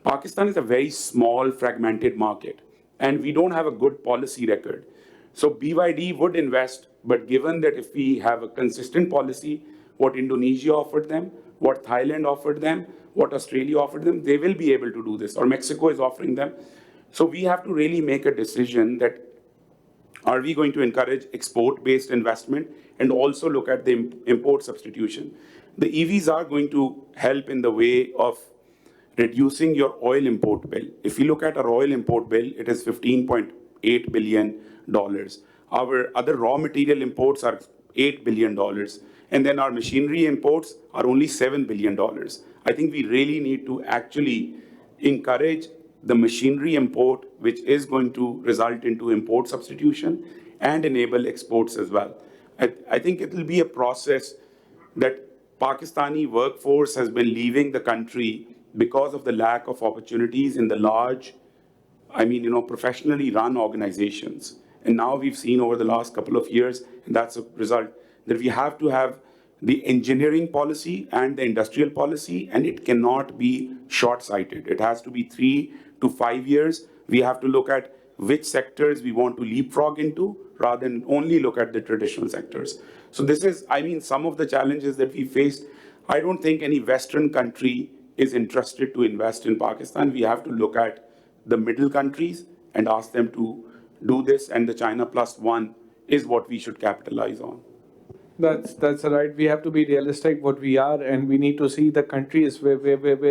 E: Pakistan is a very small, fragmented market, and we don't have a good policy record. So BYD would invest, but given that if we have a consistent policy, what Indonesia offered them, what Thailand offered them, what Australia offered them, they will be able to do this, or Mexico is offering them. So we have to really make a decision that, are we going to encourage export-based investment and also look at the import substitution? The EVs are going to help in the way of reducing your oil import bill. If you look at our oil import bill, it is $15.8 billion. Our other raw material imports are $8 billion. And then our machinery imports are only $7 billion. I think we really need to actually encourage the machinery import, which is going to result into import substitution and enable exports as well. I think it will be a process that Pakistani workforce has been leaving the country because of the lack of opportunities in the large, professionally run organizations. And now we've seen over the last couple of years, and that's a result, that we have to have the engineering policy and the industrial policy, and it cannot be short-sighted. It has to be 3 to 5 years. We have to look at which sectors we want to leapfrog into rather than only look at the traditional sectors. So this is, some of the challenges that we faced. I don't think any Western country is interested to invest in Pakistan. We have to look at the middle countries and ask them to do this, and the China Plus One is what we should capitalize on.
A: That's right. We have to be realistic what we are, and we need to see the countries where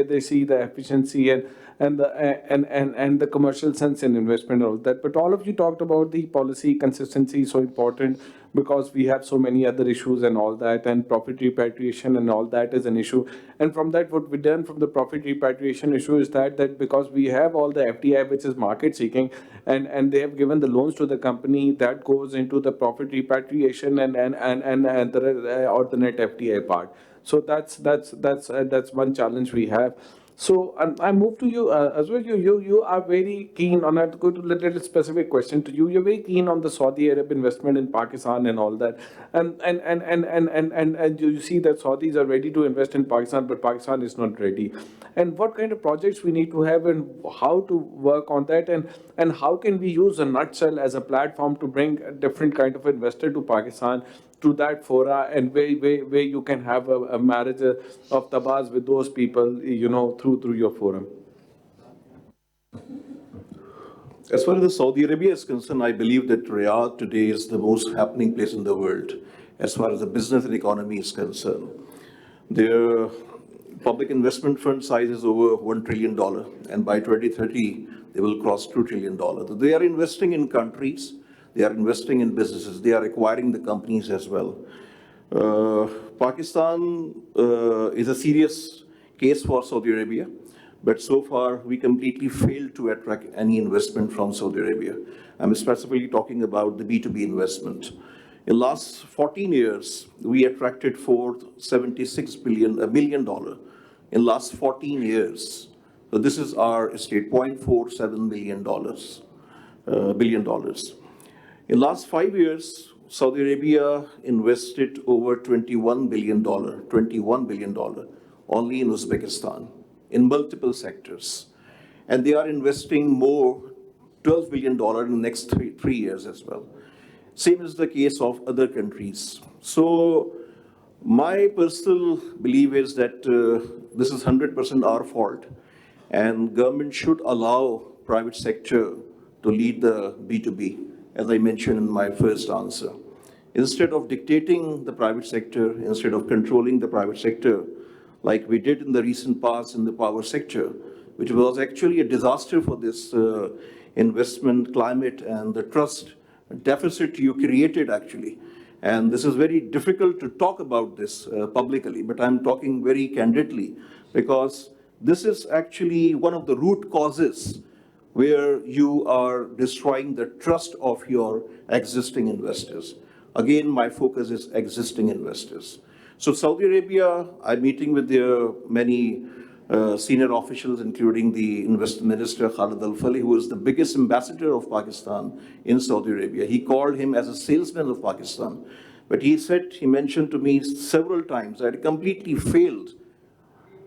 A: they see the efficiency and the commercial sense in investment and all that. But all of you talked about the policy consistency, so important, because we have so many other issues and all that, and profit repatriation and all that is an issue. And from that, what we done from the profit repatriation issue is that because we have all the FDI, which is market seeking, and they have given the loans to the company that goes into the profit repatriation and the alternate FDI part. So that's one challenge we have. So I move to you, Azfar. You are very keen on. I'll go to a little specific question to you. You're very keen on the Saudi Arab investment in Pakistan and all that, and you see that Saudis are ready to invest in Pakistan, but Pakistan is not ready. And what kind of projects we need to have, and how to work on that, and how can we use a nutshell as a platform to bring a different kind of investor to Pakistan, to that fora, and where you can have a marriage of tabas with those people, through your forum.
B: As far as Saudi Arabia is concerned, I believe that Riyadh today is the most happening place in the world as far as the business and economy is concerned. Their public investment fund size is over $1 trillion, and by 2030, they will cross $2 trillion. They are investing in countries, they are investing in businesses, they are acquiring the companies as well. Pakistan is a serious case for Saudi Arabia, but so far we completely failed to attract any investment from Saudi Arabia. I'm specifically talking about the B2B investment. In last 14 years, we attracted $476 billion in last 14 years. So this is our estate, $0.47 billion dollars. In last 5 years, Saudi Arabia invested over $21 billion only in Uzbekistan, in multiple sectors. And they are investing more, $12 billion in the next three years as well. Same is the case of other countries. So my personal belief is that this is 100% our fault, and government should allow private sector to lead the B2B, as I mentioned in my first answer. Instead of dictating the private sector, instead of controlling the private sector, like we did in the recent past in the power sector, which was actually a disaster for this investment climate and the trust deficit you created actually. And this is very difficult to talk about this publicly, but I'm talking very candidly because this is actually one of the root causes where you are destroying the trust of your existing investors. Again, my focus is existing investors. So Saudi Arabia, I'm meeting with their many senior officials, including the Investment Minister Khalid Al-Falih, who is the biggest ambassador of Pakistan in Saudi Arabia. He called him as a salesman of Pakistan. But he mentioned to me several times that it completely failed.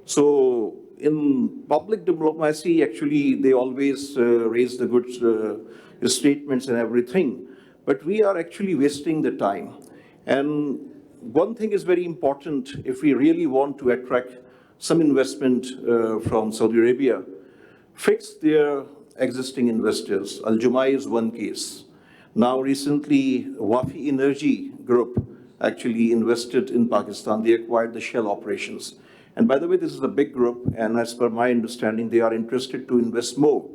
B: So in public diplomacy, actually, they always raise the good statements and everything. But we are actually wasting the time. And one thing is very important if we really want to attract some investment from Saudi Arabia, fix their existing investors. Al-Jumai is one case. Now recently, Wafi Energy Group actually invested in Pakistan. They acquired the Shell operations. And by the way, this is a big group, and as per my understanding, they are interested to invest more.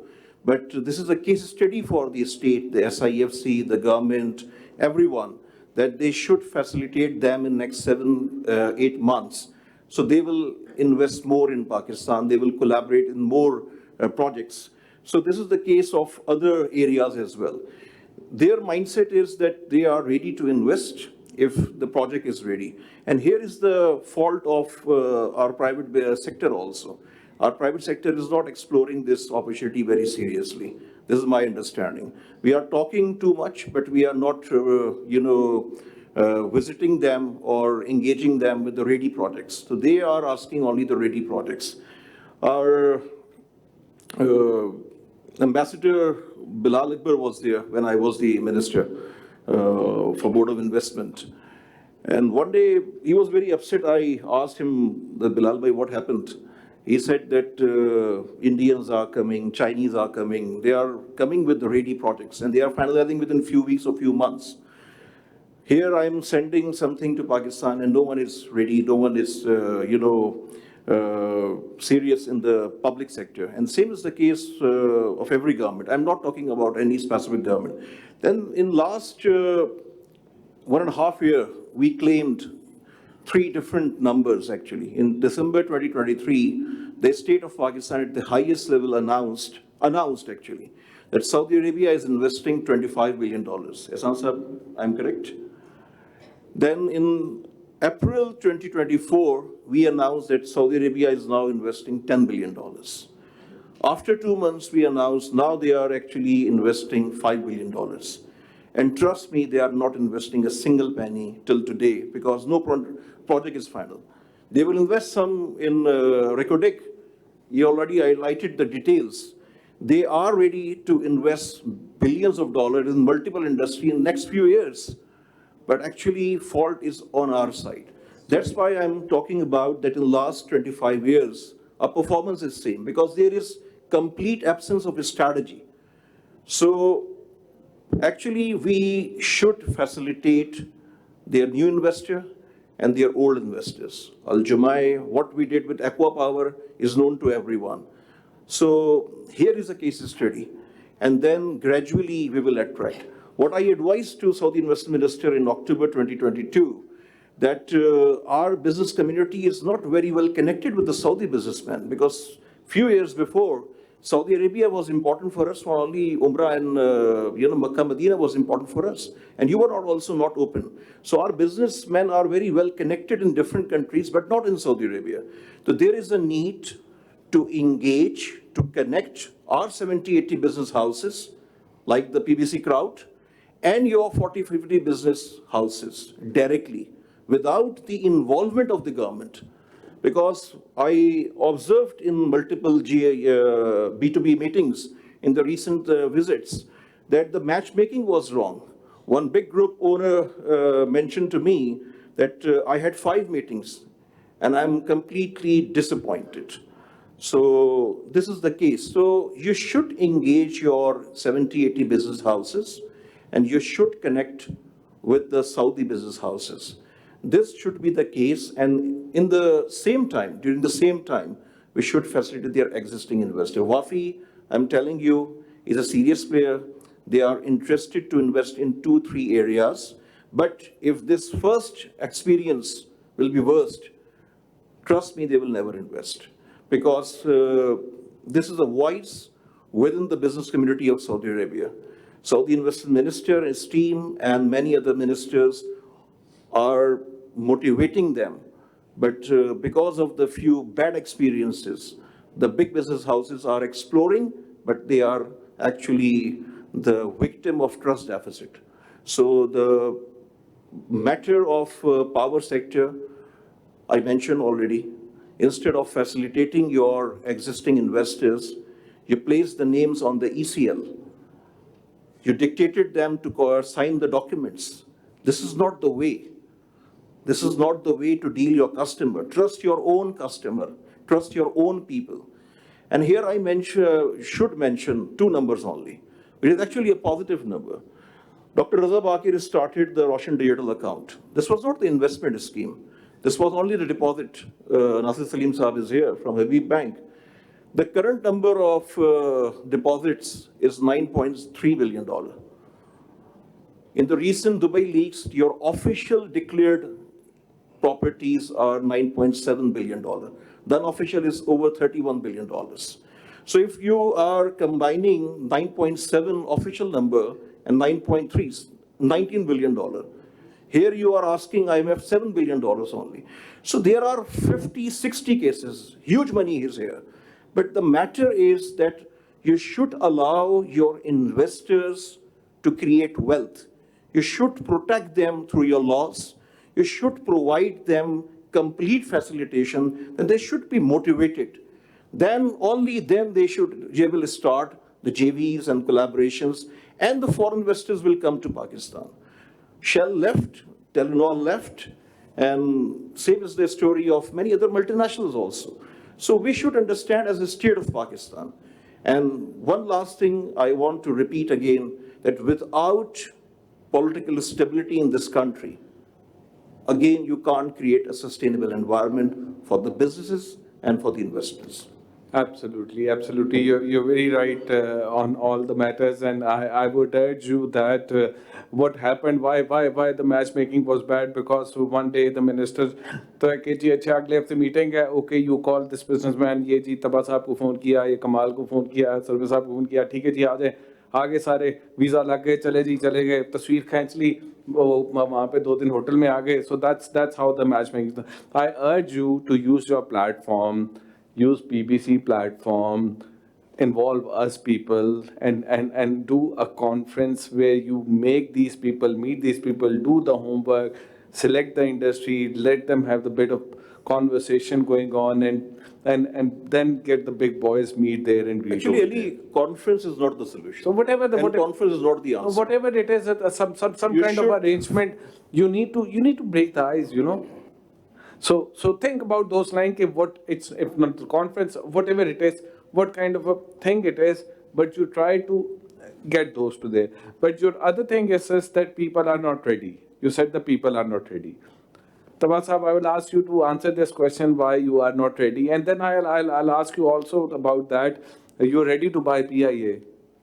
B: But this is a case study for the state, the SIFC, the government, everyone, that they should facilitate them in next 7-8 months. So they will invest more in Pakistan. They will collaborate in more projects. So this is the case of other areas as well. Their mindset is that they are ready to invest if the project is ready. And here is the fault of our private sector also. Our private sector is not exploring this opportunity very seriously. This is my understanding. We are talking too much, but we are not, visiting them or engaging them with the ready projects. So they are asking only the ready projects. Our Ambassador Bilal Akbar was there when I was the minister for Board of Investment. And one day he was very upset. I asked him, Bilal bhai, what happened? He said that Indians are coming, Chinese are coming. They are coming with the ready projects, and they are finalizing within few weeks or few months. Here I am sending something to Pakistan, and no one is ready. No one is, serious in the public sector. And same is the case of every government. I'm not talking about any specific government. Then in last 1.5 years, we claimed 3 different numbers actually. In December 2023, the state of Pakistan at the highest level announced actually that Saudi Arabia is investing $25 billion. Ahsan sir, I'm correct? Then in April 2024, we announced that Saudi Arabia is now investing $10 billion. After 2 months, we announced now they are actually investing $5 billion. And trust me, they are not investing a single penny till today because no project is final. They will invest some in Reko. You already highlighted the details. They are ready to invest billions of dollars in multiple industries in the next few years. But actually, fault is on our side. That's why I'm talking about that in the last 25 years, our performance is same because there is complete absence of a strategy. So actually, we should facilitate their new investor and their old investors. Al-Jumai, what we did with Aqua Power is known to everyone. So here is a case study, and then gradually we will attract. What I advised to Saudi Investment Minister in October 2022, that our business community is not very well connected with the Saudi businessmen, because few years before, Saudi Arabia was important for us, for only Umrah and Makkah, Medina was important for us. And you were also not open. So our businessmen are very well connected in different countries, but not in Saudi Arabia. So there is a need to engage, to connect our 70, 80 business houses, like the PBC crowd, and your 40, 50 business houses directly, without the involvement of the government. Because I observed in multiple B2B meetings in the recent visits that the matchmaking was wrong. One big group owner mentioned to me that I had 5 meetings and I'm completely disappointed. So this is the case. So you should engage your 70, 80 business houses, and you should connect with the Saudi business houses. This should be the case, and in the same time, during the same time, we should facilitate their existing investor. Wafi, I'm telling you, is a serious player. They are interested to invest in 2, 3 areas. But if this first experience will be worst, trust me, they will never invest. Because this is a voice within the business community of Saudi Arabia. Saudi investment minister, his team, and many other ministers are motivating them. But because of the few bad experiences, the big business houses are exploring, but they are actually the victim of trust deficit. So the matter of power sector, I mentioned already, instead of facilitating your existing investors, you place the names on the ECL. You dictated them to sign the documents. This is not the way. This is not the way to deal your customer. Trust your own customer. Trust your own people. And here I should mention 2 numbers only. It is actually a positive number. Dr. Raza Bakir started the Russian digital account. This was not the investment scheme. This was only the deposit. Nasir Salim Saab is here from Habib Bank. The current number of deposits is $9.3 billion. In the recent Dubai leaks, your official declared properties are $9.7 billion. The unofficial is over $31 billion. So if you are combining 9.7 official number and 9.3, $19 billion, here you are asking IMF $7 billion only. So there are 50, 60 cases, huge money is here. But the matter is that you should allow your investors to create wealth. You should protect them through your laws. You should provide them complete facilitation, and they should be motivated. Then only then they will start the JVs and collaborations, and the foreign investors will come to Pakistan. Shell left, Telenor left, and same is the story of many other multinationals also. So we should understand as a state of Pakistan. And one last thing I want to repeat again, that without political stability in this country, again, you can't create a sustainable environment for the businesses and for the investors.
A: Absolutely, absolutely. You're very right on all the matters, and I would urge you that what happened, why the matchmaking was bad, because one day the ministers तो है कि जी अच्छा अगले हफ्ते meeting है, okay, you call this businessman, ये जी तब्बा साहब को फ़ोन किया, ये कमाल को फ़ोन किया, सर्विस साहब को फ़ोन किया, ठीक है जी आ जाए, आगे सारे वीज़ा लग गए, चले जी चले गए, तस्वीर खींच ली, वो वहाँ पे 2 दिन होटल में आ गए. So that's how the matchmaking. I urge you to use your platform. Use BBC platform, involve us people, and do a conference where you make these people, meet these people, do the homework, select the industry, let them have the bit of conversation going on, and then get the big boys meet there and read.
B: Actually, any conference is not the solution.
A: So whatever
B: conference is not the answer.
A: Whatever it is, some kind of arrangement, you need to break the ice, you know. So think about those lines, if not the conference, whatever it is, what kind of a thing it is, but you try to get those to there. But your other thing is that people are not ready. You said the people are not ready. Tabba Sahab, I will ask you to answer this question, why you are not ready. And then I'll ask you also about that. You're ready to buy PIA,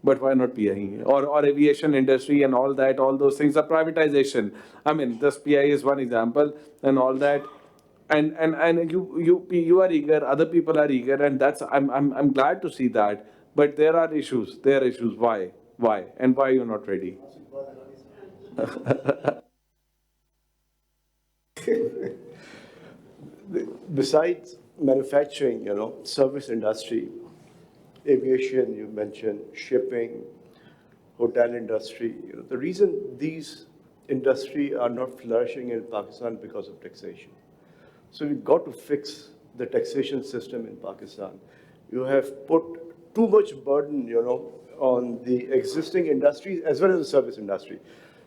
A: but why not PI? Or aviation industry and all that, all those things are privatization. I mean, this PI is one example and all that. And you are eager, other people are eager, and that's I'm glad to see that. But there are issues. There are issues. Why? Why? And why you're not ready?
C: Besides manufacturing, service industry, aviation, you mentioned, shipping, hotel industry, the reason these industry are not flourishing in Pakistan because of taxation. So we've got to fix the taxation system in Pakistan. You have put too much burden, on the existing industries as well as the service industry.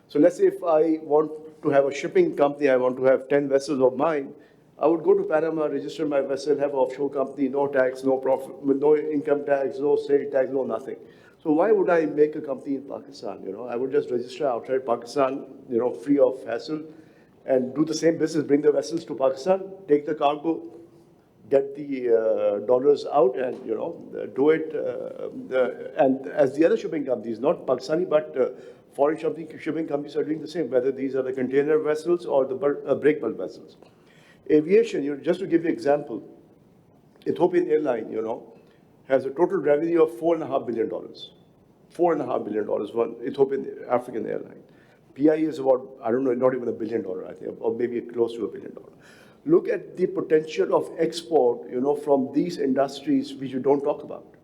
C: So let's say if I want to have a shipping company, I want to have 10 vessels of mine, I would go to Panama, register my vessel, have an offshore company, no tax, no profit, no income tax, no state tax, no nothing. So why would I make a company in Pakistan? I would just register outside Pakistan, free of hassle, and do the same business, bring the vessels to Pakistan, take the cargo, get the dollars out, and do it. And as the other shipping companies, not Pakistani, but foreign shipping companies are doing the same, whether these are the container vessels or the break bulk vessels. Aviation, just to give you an example, Ethiopian airline, has a total revenue of $4.5 billion. $4.5 billion, one Ethiopian African airline. PI is about, I don't know, not even $1 billion, I think, or maybe close to $1 billion. Look at the potential of export, from these industries which you don't talk about.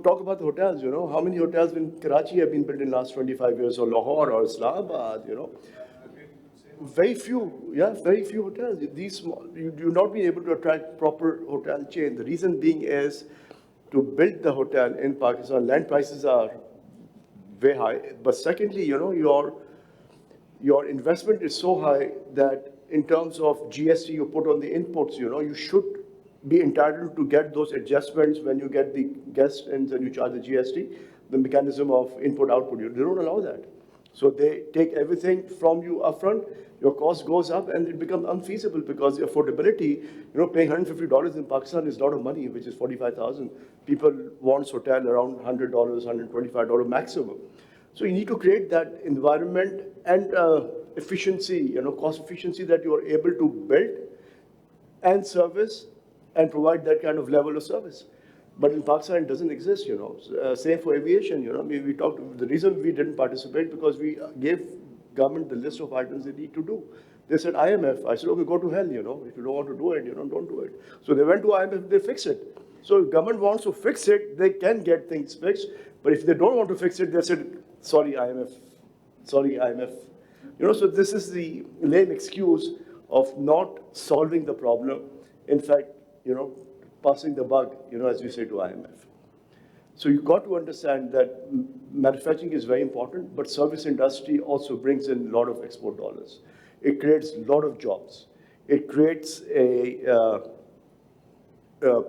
C: Talk about the hotels, how many hotels in Karachi have been built in the last 25 years, or Lahore, or Islamabad, Very few, very few hotels. These small, you do not be able to attract proper hotel chain. The reason being is to build the hotel in Pakistan, land prices are very high. But secondly, your investment is so high that in terms of GST you put on the inputs, you should be entitled to get those adjustments when you get the guests and then you charge the GST, the mechanism of input-output. They don't allow that. So they take everything from you upfront, your cost goes up, and it becomes unfeasible because the affordability, paying $150 in Pakistan is a lot of money, which is 45,000. People want hotel around $100, $125 maximum. So you need to create that environment and efficiency, cost efficiency that you are able to build and service and provide that kind of level of service. But in Pakistan, it doesn't exist, Same for aviation, we talked, the reason we didn't participate because we gave government the list of items they need to do. They said IMF. I said, okay, go to hell, If you don't want to do it, don't do it. So they went to IMF, they fix it. So if government wants to fix it, they can get things fixed. But if they don't want to fix it, they said, sorry, IMF. Sorry, IMF. So this is the lame excuse of not solving the problem. In fact, passing the buck, as we say to IMF. So you've got to understand that manufacturing is very important, but service industry also brings in a lot of export dollars. It creates a lot of jobs. It creates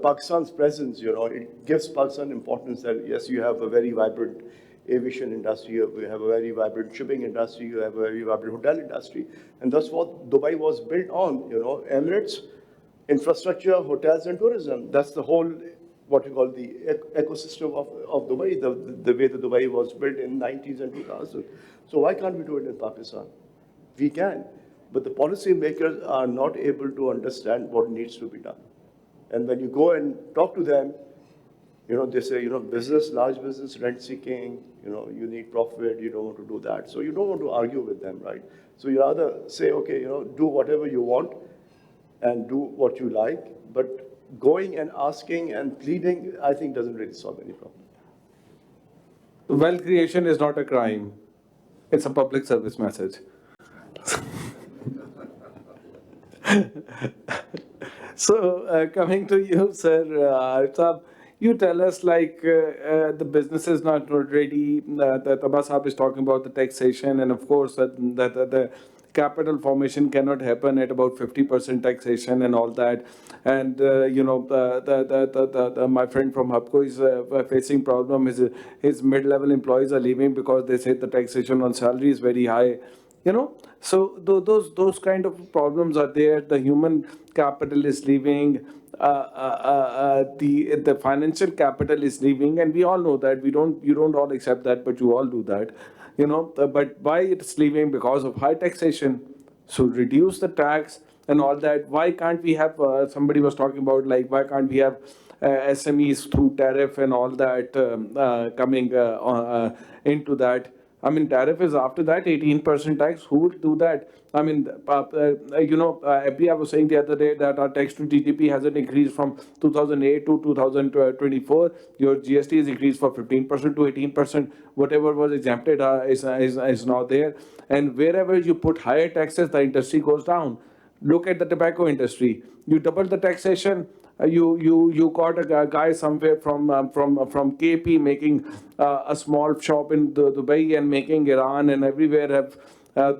C: Pakistan's presence, it gives Pakistan importance that, yes, you have a very vibrant aviation industry, you have a very vibrant shipping industry, you have a very vibrant hotel industry. And that's what Dubai was built on, Emirates, infrastructure, hotels, and tourism. That's the whole, what you call the ecosystem of Dubai, the way the Dubai was built in the 90s and 2000. So why can't we do it in Pakistan? We can, but the policymakers are not able to understand what needs to be done. And when you go and talk to them, they say, business, large business, rent seeking, you need profit, you don't want to do that. So you don't want to argue with them, right? So you rather say, okay, do whatever you want and do what you like, but going and asking and pleading, I think doesn't really solve any problem.
A: Wealth creation is not a crime. It's a public service message. So coming to you, sir, Arif, you tell us the business is not ready. That Tabba Sahab is talking about the taxation, and of course that the capital formation cannot happen at about 50% taxation and all that. And my friend from Hapco is facing problem. His mid-level employees are leaving because they say the taxation on salary is very high. you know. So those kind of problems are there. The human capital is leaving, the financial capital is leaving, and we all know that. You don't all accept that, but you all do that, you know. But why it's leaving? Because of high taxation. So reduce the tax and all that. Why can't we have, somebody was talking about, like, why can't we have SMEs through tariff and all that, coming into that? I mean, tariff is after that 18% tax. Who would do that? I mean, I was saying the other day that our tax to GDP hasn't increased from 2008 to 2024. Your GST is increased from 15% to 18%. Whatever was exempted is now there. And wherever you put higher taxes, the industry goes down. Look at the tobacco industry. You double the taxation. You got a guy somewhere from KP making a small shop in Dubai and making Iran and everywhere have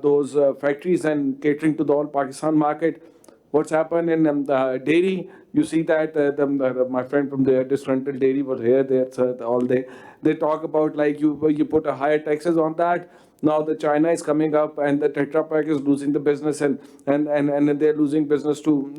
A: those factories and catering to the whole Pakistan market. What's happened in the dairy? You see that my friend from the disgruntled dairy was here there all day. They talk about, like, you put a higher taxes on that. Now the China is coming up and the Tetra Pak is losing the business, and they're losing business to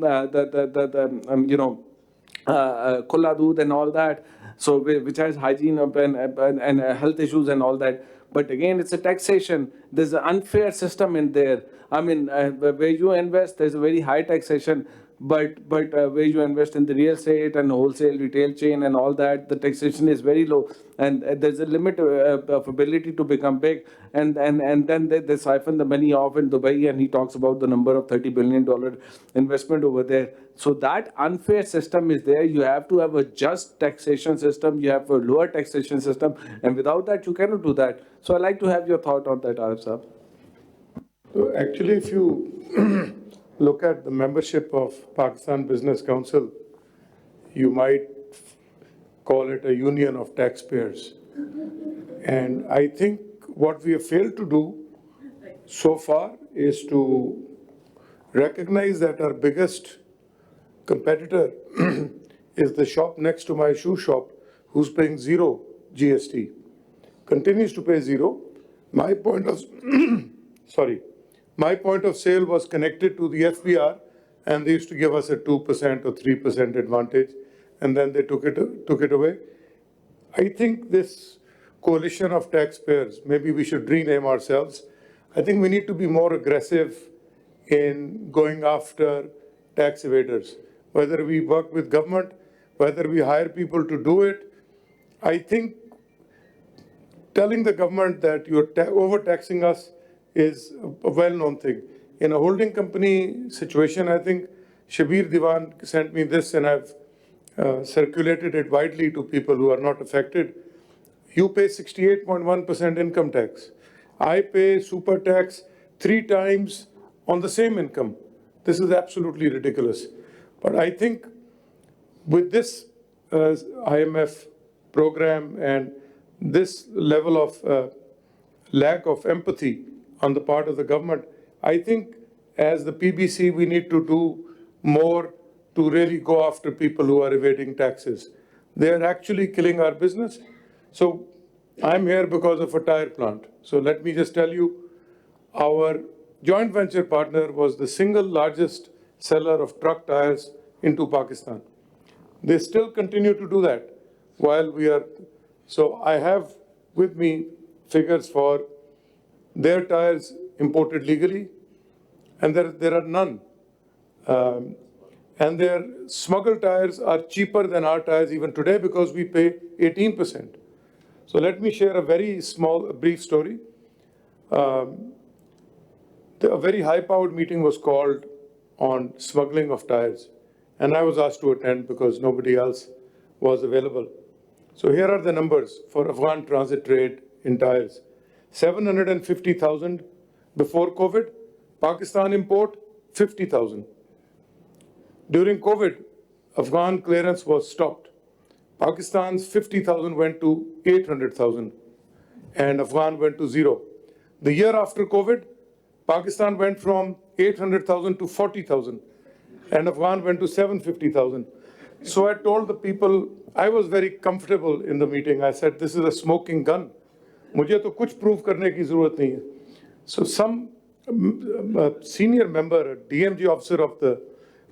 A: Kulla Doodh and all that. So which has hygiene and health issues and all that. But again, it's a taxation. There's an unfair system in there. I mean, where you invest, there's a very high taxation. But where you invest in the real estate and wholesale retail chain and all that, the taxation is very low, and there's a limit of ability to become big. And then they siphon the money off in Dubai, and he talks about the number of $30 billion investment over there. So that unfair system is there. You have to have a just taxation system. You have a lower taxation system, and without that, you cannot do that. So I'd like to have your thought on that, Arif Saab.
D: So actually, if you look at the membership of Pakistan Business Council, you might call it a union of taxpayers. And I think what we have failed to do so far is to recognize that our biggest competitor is the shop next to my shoe shop, who's paying zero GST, continues to pay zero. My point of My point of sale was connected to the FBR, and they used to give us a 2% or 3% advantage, and then they took it away. I think this coalition of taxpayers, maybe we should rename ourselves. I think we need to be more aggressive in going after tax evaders, whether we work with government, whether we hire people to do it. I think telling the government that you're overtaxing us is a well-known thing. In a holding company situation, I think Shabir Diwan sent me this, and I've circulated it widely to people who are not affected. You pay 68.1% income tax. I pay super tax 3 times on the same income. This is absolutely ridiculous. But I think with this IMF program and this level of lack of empathy on the part of the government, I think as the PBC, we need to do more to really go after people who are evading taxes. They are actually killing our business. So I'm here because of a tire plant. So let me just tell you, our joint venture partner was the single largest seller of truck tires into Pakistan. They still continue to do that while we are. So I have with me figures for their tires imported legally, and there are none. And their smuggled tires are cheaper than our tires even today because we pay 18%. So let me share a very brief story. A very high-powered meeting was called on smuggling of tires, and I was asked to attend because nobody else was available. So here are the numbers for Afghan transit trade in tires. 750,000 before COVID, Pakistan import 50,000. During COVID, Afghan clearance was stopped. Pakistan's 50,000 went to 800,000, and Afghan went to zero. The year after COVID, Pakistan went from 800,000 to 40,000, and Afghan went to 750,000. So I told the people, I was very comfortable in the meeting. I said, this is a smoking gun. मुझे तो कुछ prove करने की जरूरत नहीं है. So some a senior member, a DMG officer of the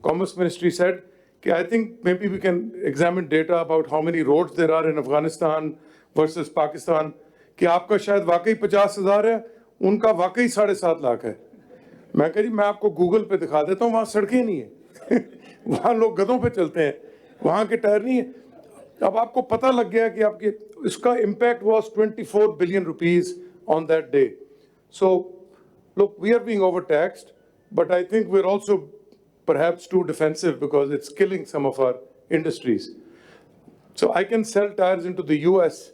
D: Commerce Ministry said, okay, I think maybe we can examine data about how many roads there are in Afghanistan versus Pakistan. कि आपका शायद वाकई 50,000 है, उनका वाकई 7.5 लाख है. मैं कह जी मैं आपको गूगल पे दिखा देता हूँ, वहाँ सड़कें नहीं है. वहाँ लोग गधों पे चलते हैं, वहाँ के टायर नहीं है. अब आपको पता लग गया कि आपके इसका impact was 24 billion rupees on that day. So look, we are being overtaxed, but I think we're also perhaps too defensive because it's killing some of our industries. So I can sell tires into the US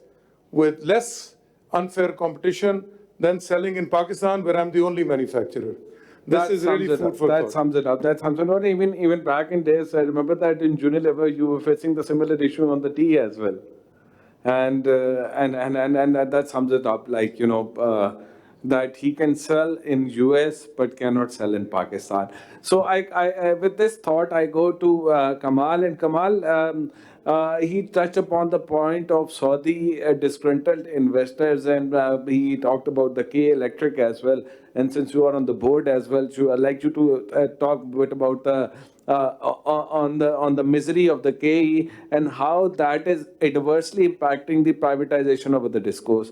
D: with less unfair competition than selling in Pakistan, where I'm the only manufacturer. This is really food for
A: That
D: thought.
A: sums it up. That sums it up. Even back in days, I remember that in Unilever, you were facing the similar issue on the tea as well. And that sums it up, like, that he can sell in US but cannot sell in Pakistan. So with this thought, I go to Kamal, and Kamal, he touched upon the point of Saudi disgruntled investors, and he talked about the K Electric as well. And since you are on the board as well, I'd like you to talk a bit about the on the misery of the KE and how that is adversely impacting the privatization of the discourse.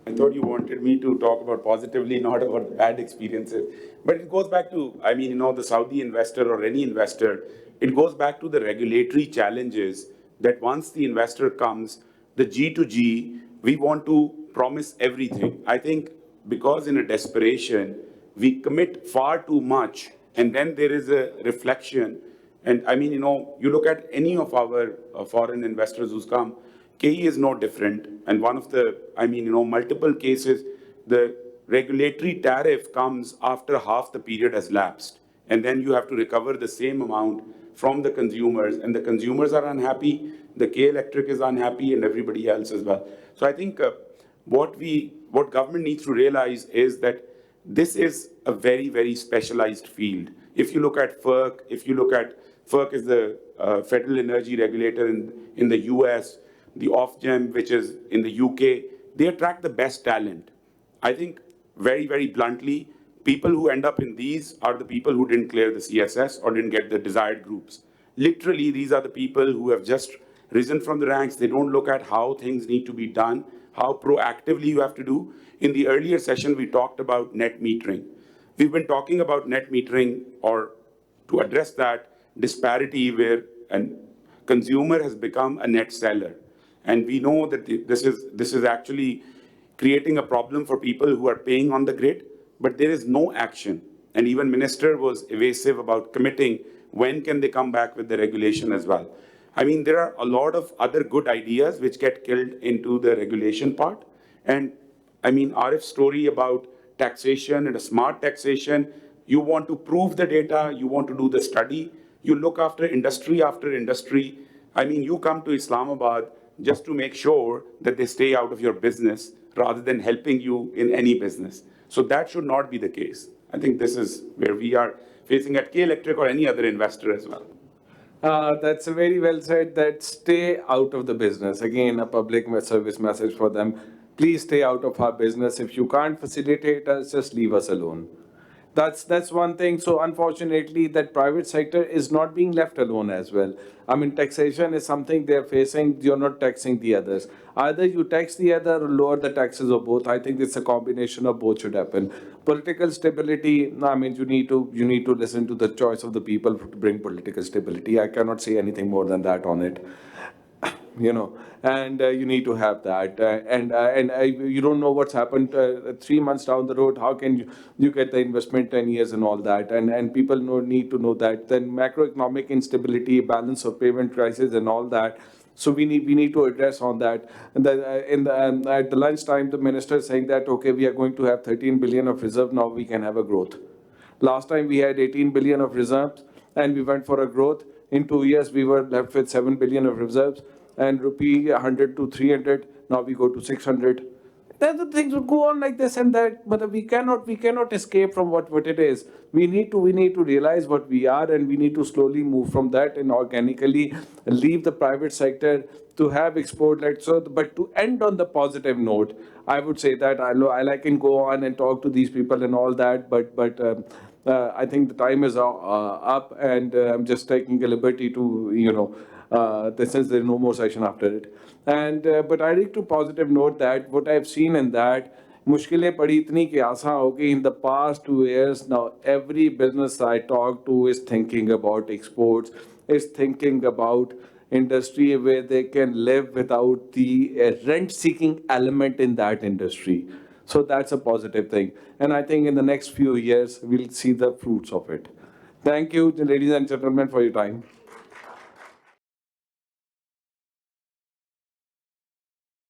E: I thought you wanted me to talk about positively, not about bad experiences. But it goes back to, the Saudi investor or any investor, it goes back to the regulatory challenges that once the investor comes, the G to G, we want to promise everything. I think because in a desperation, we commit far too much, and then there is a reflection. And you look at any of our foreign investors who's come, KE is no different. And one of the, multiple cases, the regulatory tariff comes after half the period has lapsed. And then you have to recover the same amount from the consumers. And the consumers are unhappy, the K Electric is unhappy, and everybody else as well. So I think what government needs to realize is that this is a very, very specialized field. If you look at FERC is the federal energy regulator in the US, the Ofgem, which is in the UK, they attract the best talent. I think very, very bluntly, people who end up in these are the people who didn't clear the CSS or didn't get the desired groups. Literally, these are the people who have just risen from the ranks. They don't look at how things need to be done, how proactively you have to do. In the earlier session, we talked about net metering. We've been talking about net metering, or to address that disparity where a consumer has become a net seller. And we know that this is actually creating a problem for people who are paying on the grid, but there is no action. And even Minister was evasive about committing when can they come back with the regulation as well. There are a lot of other good ideas which get killed into the regulation part. And Arif's story about taxation and a smart taxation, you want to prove the data, you want to do the study, you look after industry after industry. You come to Islamabad just to make sure that they stay out of your business rather than helping you in any business. So that should not be the case. I think this is where we are facing at K Electric or any other investor as well.
A: That's very well said, that stay out of the business. Again, a public service message for them. Please stay out of our business. If you can't facilitate us, just leave us alone. That's one thing. So unfortunately, that private sector is not being left alone as well. Taxation is something they're facing. You're not taxing the others. Either you tax the other or lower the taxes, or both. I think it's a combination of both should happen. Political stability, you need to listen to the choice of the people to bring political stability. I cannot say anything more than that on it. And you need to have that. You don't know what's happened 3 months down the road. How can you get the investment 10 years and all that? And people need to know that. Then macroeconomic instability, balance of payment crisis and all that. So we need to address on that. And at the lunchtime, the minister is saying that, okay, we are going to have 13 billion of reserve. Now we can have a growth. Last time we had 18 billion of reserves and we went for a growth. In 2 years, we were left with 7 billion of reserves. And rupee 100 to 300, now we go to 600. then the things would go on like this and that. But we cannot escape from what it is. We need to realize what we are, and we need to slowly move from that and organically leave the private sector to have export led. So, but to end on the positive note, I would say that I can go on and talk to these people and all that, but I think the time is up, and I'm just taking a liberty to, since there's no more session after it. And but I like to positive note that what I've seen in that, मुश्किलें पड़ी इतनी कि आसान हो गई. In the past 2 years now, every business I talk to is thinking about exports, is thinking about industry where they can live without the rent-seeking element in that industry. So that's a positive thing. And I think in the next few years, we'll see the fruits of it. Thank you, ladies and gentlemen, for your time.